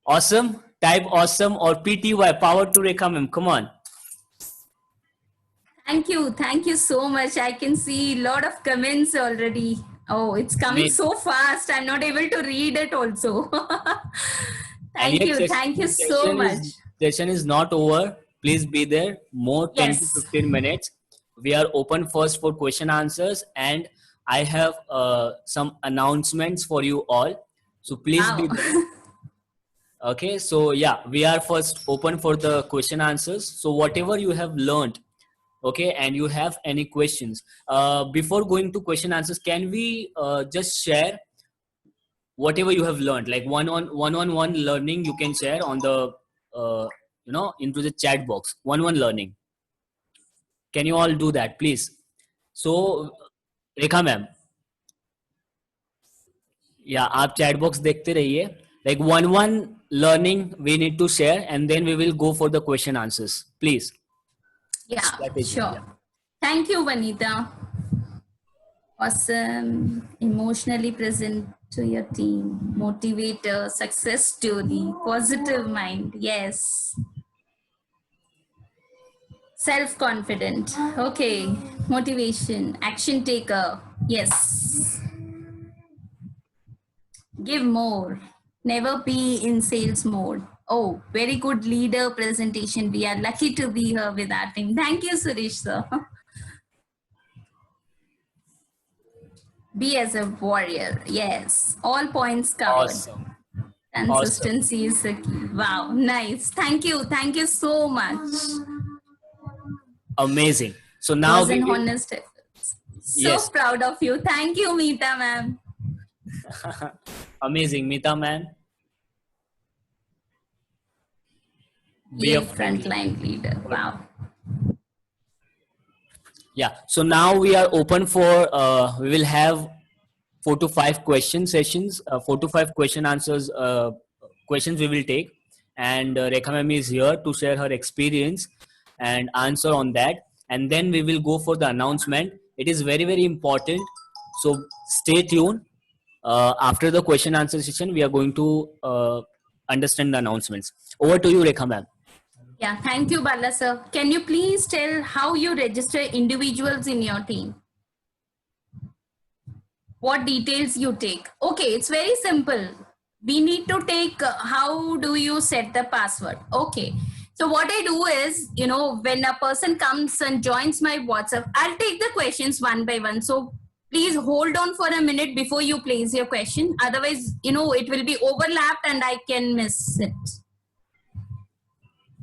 Speaker 1: Awesome? Type awesome or PTY, power to Rekha ma'am. Come on.
Speaker 2: Thank you. Thank you so much. I can see a lot of comments already. Oh, it's coming so fast. I'm not able to read it also. Thank you. Thank you so much.
Speaker 1: Session is not over. Please be there. More 10 to 15 minutes. We are open first for question answers, and I have some announcements for you all. So please be there. Okay. So yeah, we are first open for the question answers. So whatever you have learned, okay, and you have any questions, before going to question answers, can we just share whatever you have learned, like one-on-one learning you can share on the into the chat box. One learning, can you all do that, please? So Rekha ma'am, Yeah, आप chat box देखते रहिए. Like one learning we need to share, and then we will go for the question answers. Please.
Speaker 2: Yeah,
Speaker 1: Strategy.
Speaker 2: sure.
Speaker 1: Yeah.
Speaker 2: Thank you, Vanita. Awesome. Emotionally present to your team. Motivator, success story, positive mind. Yes. Self-confident. Okay. Motivation. Action taker. Yes. Give more. Never be in sales mode. Oh, very good leader presentation. We are lucky to be here with our team. Thank you, Suresh sir. Be as a warrior. Yes. All points covered.
Speaker 1: Awesome. Awesome.
Speaker 2: Consistency is the key. Wow. Nice. Thank you. Thank you so much.
Speaker 1: Amazing. So
Speaker 2: It
Speaker 1: now
Speaker 2: was
Speaker 1: we
Speaker 2: an
Speaker 1: will.
Speaker 2: honest effort. So
Speaker 1: Yes.
Speaker 2: proud of you. Thank you, Meeta ma'am.
Speaker 1: Amazing, Mita man. Be a
Speaker 2: Yay,
Speaker 1: friendly.
Speaker 2: frontline leader. Wow.
Speaker 1: Yeah. So now we are open for. We will have 4 to 5 question sessions. 4 to 5 question answers. Questions we will take, and Rekha ma'am is here to share her experience and answer on that. And then we will go for the announcement. It is very important. So stay tuned. After the question answer session, we are going to understand the announcements. Over to you, Rekha ma'am.
Speaker 2: Yeah, thank you, Bala sir. Can you please tell how you register individuals in your team? What details you take? Okay, it's very simple. We need to take how do you set the password? Okay. So what I do is, when a person comes and joins my WhatsApp, I'll take the questions one by one. So please hold on for a minute before you place your question. Otherwise, it will be overlapped and I can miss it.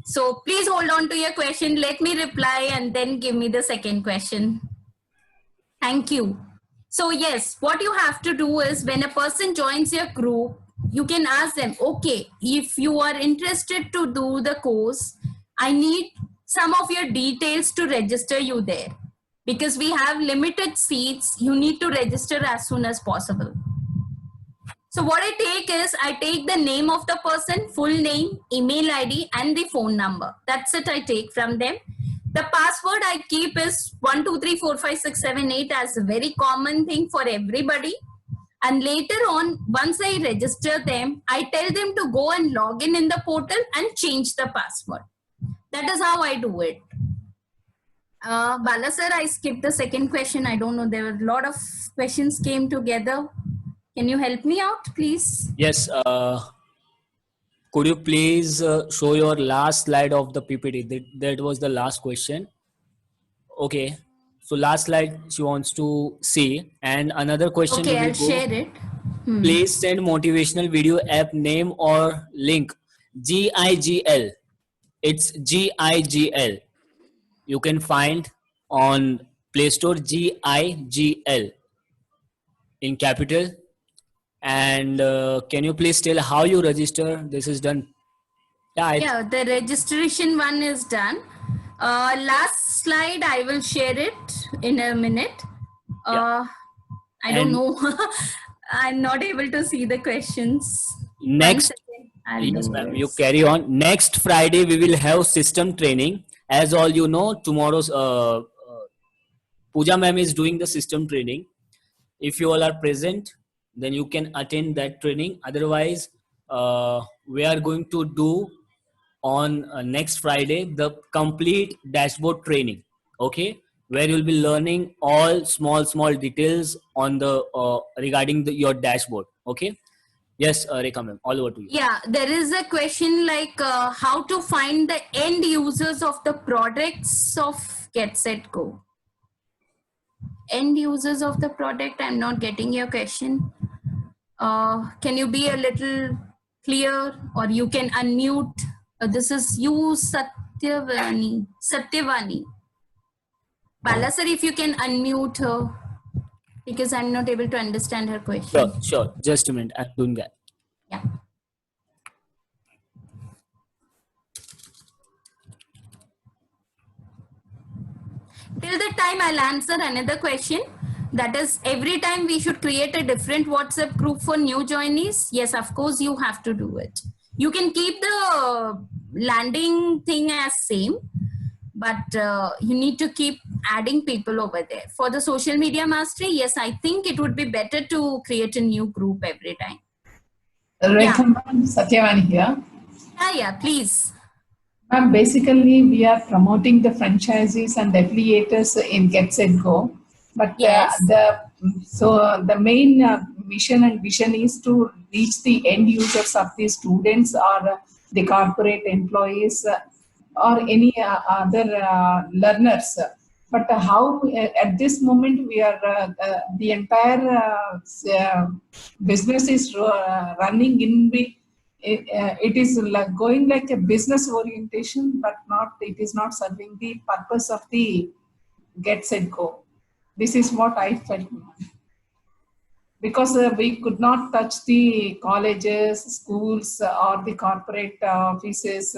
Speaker 2: So please hold on to your question. Let me reply and then give me the second question. Thank you. So yes, what you have to do is when a person joins your group, you can ask them, okay, if you are interested to do the course, I need some of your details to register you there. Because we have limited seats, you need to register as soon as possible. So what I take is, I take the name of the person, full name, email ID, and the phone number. That's it I take from them. The password I keep is 1234567 as a very common thing for everybody. And later on, once I register them, I tell them to go and log in the portal and change the password. That is how I do it. Bala sir, I skipped the second question. I don't know. There were a lot of questions came together. Can you help me out, please?
Speaker 1: Yes. Could you please show your last slide of the PPT? That was the last question. Okay. So last slide she wants to see. And another question we
Speaker 2: Okay,
Speaker 1: will
Speaker 2: I'll
Speaker 1: go.
Speaker 2: share it.
Speaker 1: Please send motivational video app name or link. GIGL. It's GIGL. You can find on Play Store GIGL in capital. And can you please tell how you register? This is done.
Speaker 2: Yeah, the registration one is done. Last slide, I will share it in a minute. I don't
Speaker 1: And
Speaker 2: know. I'm not able to see the questions.
Speaker 1: next,
Speaker 2: I'll
Speaker 1: yes,
Speaker 2: do
Speaker 1: ma'am,
Speaker 2: it.
Speaker 1: you carry on. Next Friday, we will have system training. As all you know, tomorrow's Pooja ma'am is doing the system training. If you all are present, then you can attend that training. Otherwise, we are going to do on next Friday the complete dashboard training. Okay, where you'll be learning all small details on the regarding your dashboard. Okay. Yes, Rekha ma'am, all over to you.
Speaker 2: Yeah, there is a question like how to find the end users of the products of Get Set Go. End users of the product, I'm not getting your question. Can you be a little clear, or you can unmute? This is you, Satyavani. Bala sir, if you can unmute her, because I'm not able to understand her question.
Speaker 1: Sure. Just a minute. I'm doing that.
Speaker 2: Yeah. Till the time I'll answer another question. That is, every time we should create a different WhatsApp group for new joinees. Yes, of course, you have to do it. You can keep the landing thing as same, but you need to keep adding people over there. For the social media mastery, yes, I think it would be better to create a new group every time.
Speaker 3: Rekha ma'am, Satyavani here.
Speaker 2: Yeah, please.
Speaker 3: Ma'am, basically we are promoting the franchisees and affiliators in Get Set Go, but
Speaker 2: Yes.
Speaker 3: the main mission and vision is to reach the end users of the students or the corporate employees or any other learners. But how at this moment we are the entire business is running in the it is like going like a business orientation, but not it is not serving the purpose of the Get Set Go. This is what I felt, because we could not touch the colleges, schools, or the corporate offices.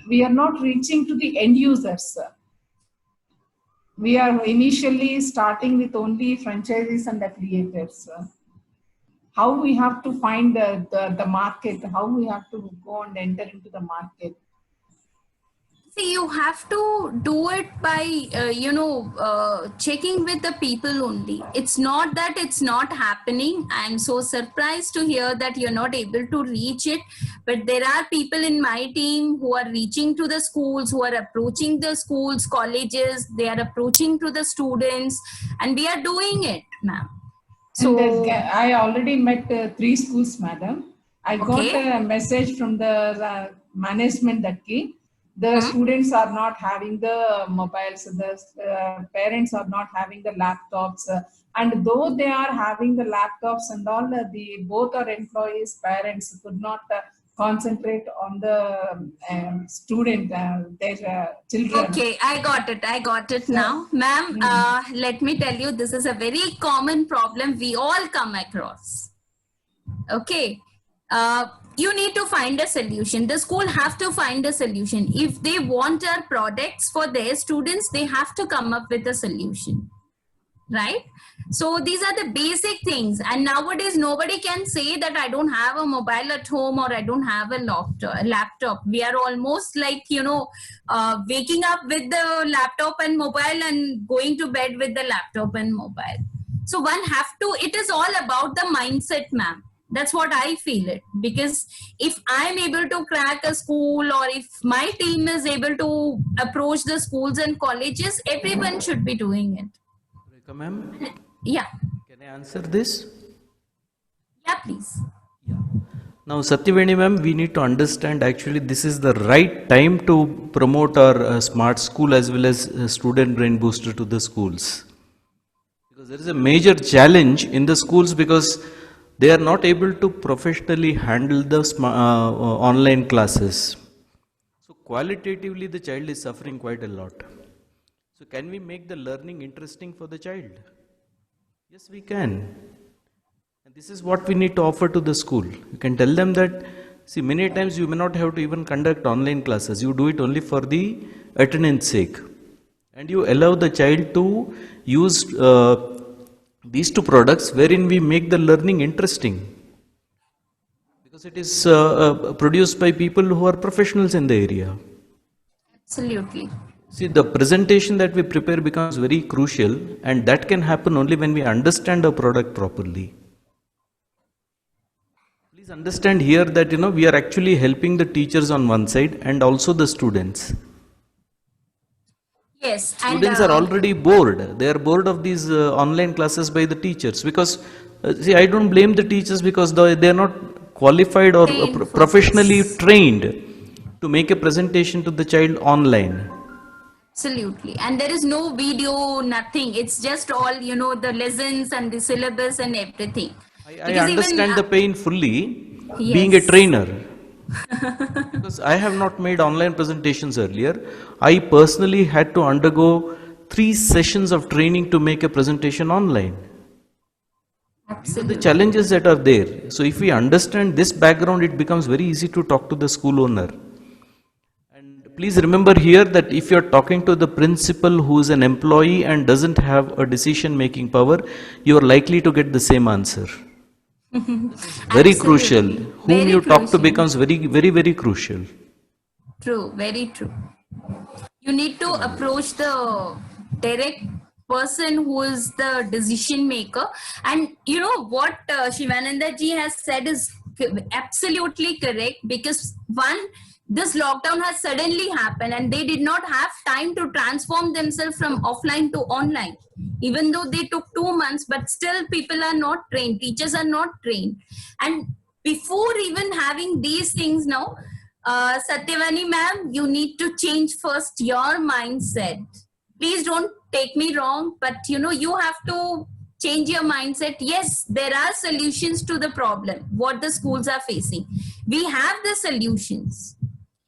Speaker 3: We are not reaching to the end users. We are initially starting with only franchises and affiliates. How we have to find the market, how we have to go and enter into the market.
Speaker 2: See, you have to do it by, checking with the people only. It's not that it's not happening. I'm so surprised to hear that you're not able to reach it. But there are people in my team who are reaching to the schools, who are approaching the schools, colleges, they are approaching to the students, and we are doing it, ma'am. So,
Speaker 3: I already met 3 schools, madam. I got
Speaker 2: Okay.
Speaker 3: a message from the management that the students are not having the mobiles, the parents are not having the laptops, and though they are having the laptops and all, the both our employees, parents could not concentrate on the student, their children.
Speaker 2: Okay, I got it now. Ma'am, let me tell you, this is a very common problem we all come across. Okay. You need to find a solution. The school have to find a solution. If they want our products for their students, they have to come up with a solution. Right? So these are the basic things. And nowadays, nobody can say that I don't have a mobile at home or I don't have a laptop. We are almost like, waking up with the laptop and mobile and going to bed with the laptop and mobile. So one have to, it is all about the mindset, ma'am. That's what I feel it. Because if I'm able to crack a school, or if my team is able to approach the schools and colleges, everyone should be doing it.
Speaker 4: Rekha ma'am,
Speaker 2: Yeah.
Speaker 4: can I answer this?
Speaker 2: Yeah, please.
Speaker 4: Yeah. Now, Satyavani ma'am, we need to understand actually this is the right time to promote our smart school as well as student brain booster to the schools. Because there is a major challenge in the schools because they are not able to professionally handle the online classes. So qualitatively the child is suffering quite a lot. So can we make the learning interesting for the child? Yes, we can. And this is what we need to offer to the school. You can tell them that, see, many times you may not have to even conduct online classes. You do it only for the attendance sake. And you allow the child to use these 2 products wherein we make the learning interesting. Because it is produced by people who are professionals in the area.
Speaker 2: Absolutely.
Speaker 4: See, the presentation that we prepare becomes very crucial, and that can happen only when we understand the product properly. Please understand here that we are actually helping the teachers on one side and also the students.
Speaker 2: Yes.
Speaker 4: Students are already bored. They are bored of these online classes by the teachers because, see, I don't blame the teachers because they are not qualified or professionally trained to make a presentation to the child online.
Speaker 2: Absolutely. And there is no video, nothing. It's just all, the lessons and the syllabus and everything.
Speaker 4: I understand the pain fully,
Speaker 2: Yes.
Speaker 4: being a trainer. Because I have not made online presentations earlier. I personally had to undergo 3 sessions of training to make a presentation online. These are
Speaker 2: Absolutely.
Speaker 4: the challenges that are there. So if we understand this background, it becomes very easy to talk to the school owner. And Please remember here that if you're talking to the principal who is an employee and doesn't have a decision making power, you are likely to get the same answer. Very crucial.
Speaker 2: Absolutely.
Speaker 4: Whom
Speaker 2: Very
Speaker 4: you talk to
Speaker 2: crucial.
Speaker 4: becomes very crucial.
Speaker 2: True, very true. You need to approach the direct person who is the decision maker. And you know what Shivananda ji has said is absolutely correct, because one, this lockdown has suddenly happened and they did not have time to transform themselves from offline to online. Even though they took 2 months, but still people are not trained, teachers are not trained. And before even having these things now, Satyavani ma'am, you need to change first your mindset. Please don't take me wrong, but you know, you have to change your mindset. Yes, there are solutions to the problem, what the schools are facing. We have the solutions.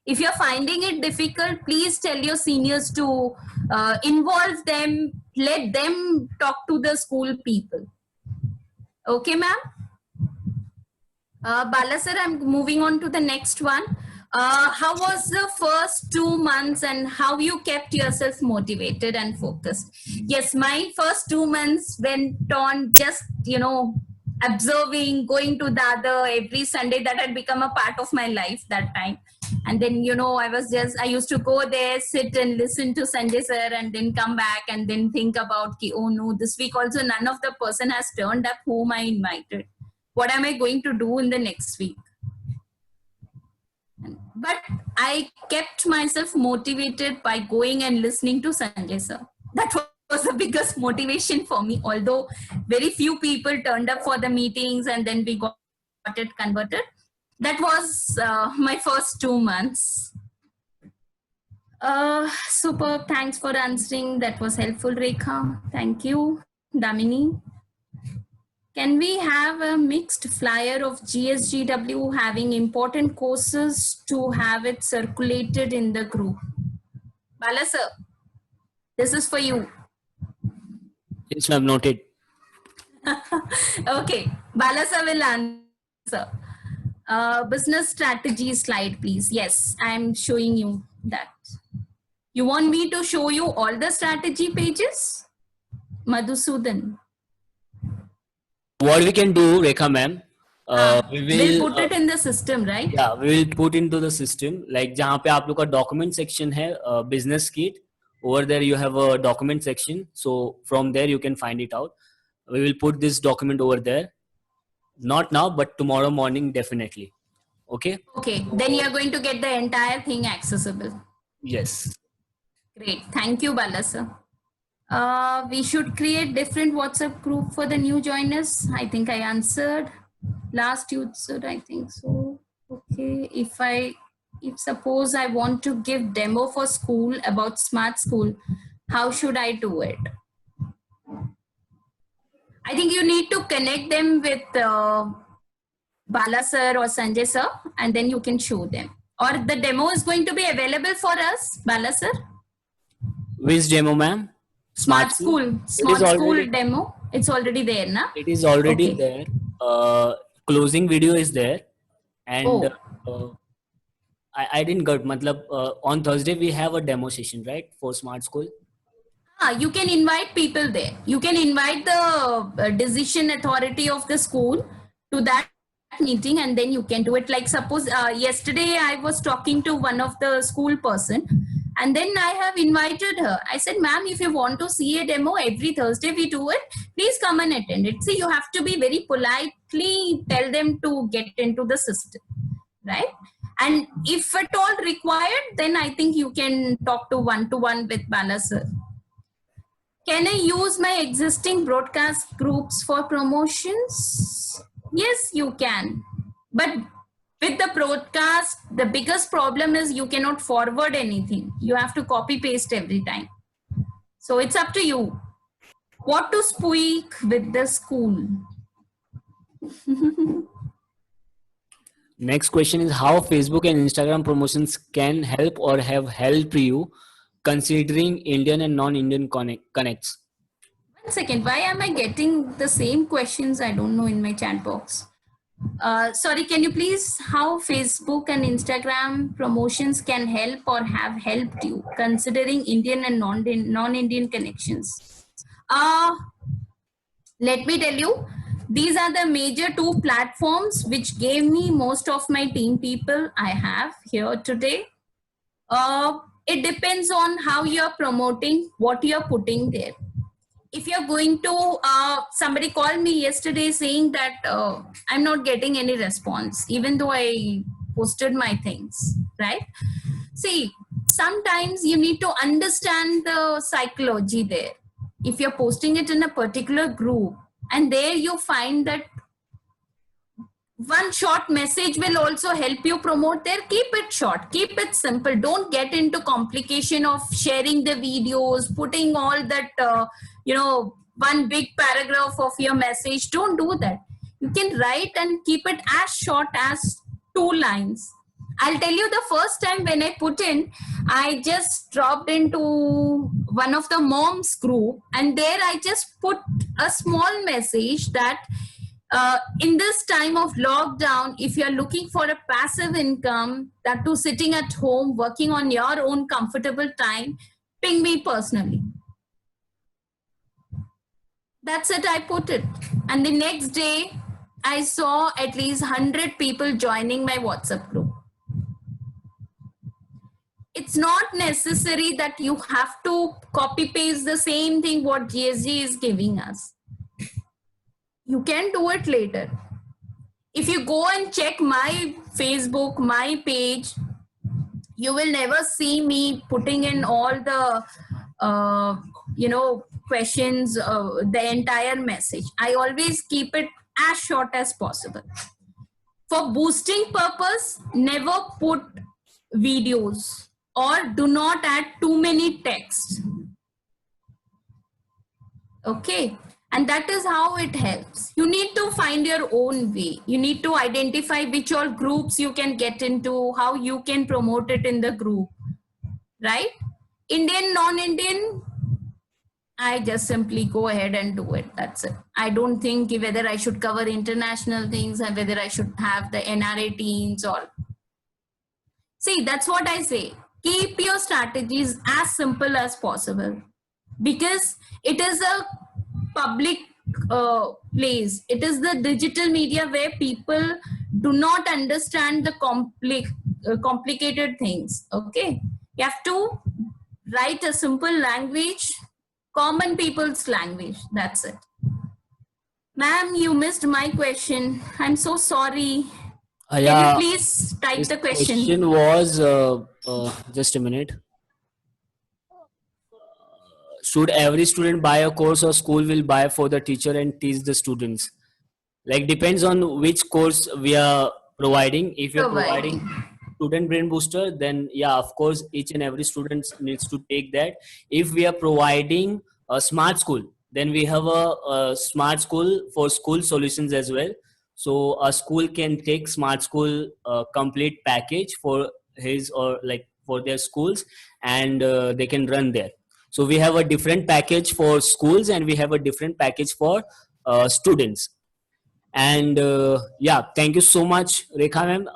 Speaker 2: If you're finding it difficult, please tell your seniors to involve them, let them talk to the school people. Okay, ma'am? Bala sir, I'm moving on to the next one. How was the first 2 months and how you kept yourself motivated and focused? Yes, my first 2 months went on just, you know, observing, going to Dada every Sunday. That had become a part of my life that time. And then, you know, I used to go there, sit and listen to Sanjay sir, and then come back and then think about, oh no, this week also none of the person has turned up whom I invited. What am I going to do in the next week? But I kept myself motivated by going and listening to Sanjay sir. That was the biggest motivation for me, although very few people turned up for the meetings and then we got it converted. That was my first 2 months. Superb. Thanks for answering. That was helpful, Rekha. Thank you, Damini. Can we have a mixed flyer of GSGW having important courses to have it circulated in the group? Bala sir, this is for you.
Speaker 1: Yes, ma'am, noted.
Speaker 2: Okay, Bala sir will answer. Business strategy slide, please. Yes, I'm showing you that. You want me to show you all the strategy pages? Madhusudan.
Speaker 1: What we can do, Rekha ma'am, we
Speaker 2: We'll
Speaker 1: will
Speaker 2: put it in the system, right?
Speaker 1: yeah, we will put into the system, like जहाँ पे आप लोग का document section है, business kit. Over there you have a document section, so from there you can find it out. We will put this document over there. Not now, but tomorrow morning definitely. Okay.
Speaker 2: Okay, then you're going to get the entire thing accessible.
Speaker 1: Yes.
Speaker 2: Great. Thank you, Bala sir. We should create different WhatsApp group for the new joiners. I think I answered. Last you said, I think so. Okay. If suppose I want to give demo for school about smart school, how should I do it? I think you need to connect them with Bala sir or Sanjay sir, and then you can show them. Or the demo is going to be available for us, Bala sir?
Speaker 1: Which demo, ma'am?
Speaker 2: Smart school demo. It's already there, na?
Speaker 1: It is already
Speaker 2: Okay.
Speaker 1: there. Closing video is there, and I didn't get. Matlab, on Thursday we have a demo session, right, for smart school.
Speaker 2: You can invite people there. You can invite the decision authority of the school to that meeting, and then you can do it. Like suppose yesterday I was talking to one of the school person, and then I have invited her. I said, ma'am, if you want to see a demo, every Thursday we do it. Please come and attend it. See, you have to be very politely tell them to get into the system, right? And if at all required, then I think you can talk to one-to-one with Bala sir. Can I use my existing broadcast groups for promotions? Yes, you can. But with the broadcast, the biggest problem is you cannot forward anything. You have to copy paste every time. So it's up to you. What to speak with the school?
Speaker 1: Next question is how Facebook and Instagram promotions can help or have helped you considering Indian and non-Indian connects.
Speaker 2: 1 second, why am I getting the same questions? I don't know in my chat box. Sorry, can you please, how Facebook and Instagram promotions can help or have helped you considering Indian and non-Indian connections? Let me tell you, these are the major two platforms which gave me most of my team people I have here today. It depends on how you're promoting, what you're putting there. If you're going to, somebody called me yesterday saying that I'm not getting any response, even though I posted my things, right? See, sometimes you need to understand the psychology there. If you're posting it in a particular group and there you find that one short message will also help you promote there, keep it short, keep it simple. Don't get into complication of sharing the videos, putting all that, one big paragraph of your message. Don't do that. You can write and keep it as short as 2 lines. I'll tell you, the first time when I put in, I just dropped into one of the moms group and there I just put a small message that in this time of lockdown, if you're looking for a passive income, that too sitting at home, working on your own comfortable time, ping me personally. That's it, I put it. And the next day, I saw at least 100 people joining my WhatsApp group. It's not necessary that you have to copy paste the same thing what GSG is giving us. You can do it later. If you go and check my Facebook, my page, you will never see me putting in all the, questions, the entire message. I always keep it as short as possible. For boosting purpose, never put videos or do not add too many texts. Okay. And that is how it helps. You need to find your own way. You need to identify which all groups you can get into, how you can promote it in the group, right? Indian, non-Indian, I just simply go ahead and do it. That's it. I don't think whether I should cover international things and whether I should have the NRA teams or... See, that's what I say. Keep your strategies as simple as possible because it is a public place. It is the digital media where people do not understand the complicated things. Okay, you have to write a simple language, common people's language. That's it. Ma'am, you missed my question. I'm so sorry. Can you please type the question?
Speaker 1: Question was just a minute. Should every student buy a course or school will buy for the teacher and teach the students? Like depends on which course we are providing. If you're providing student brain booster, then yeah, of course, each and every student needs to take that. If we are providing a smart school, then we have a smart school for school solutions as well. So a school can take smart school complete package for his or like for their schools and they can run there. So we have a different package for schools and we have a different package for students. And yeah, thank you so much, Rekha ma'am.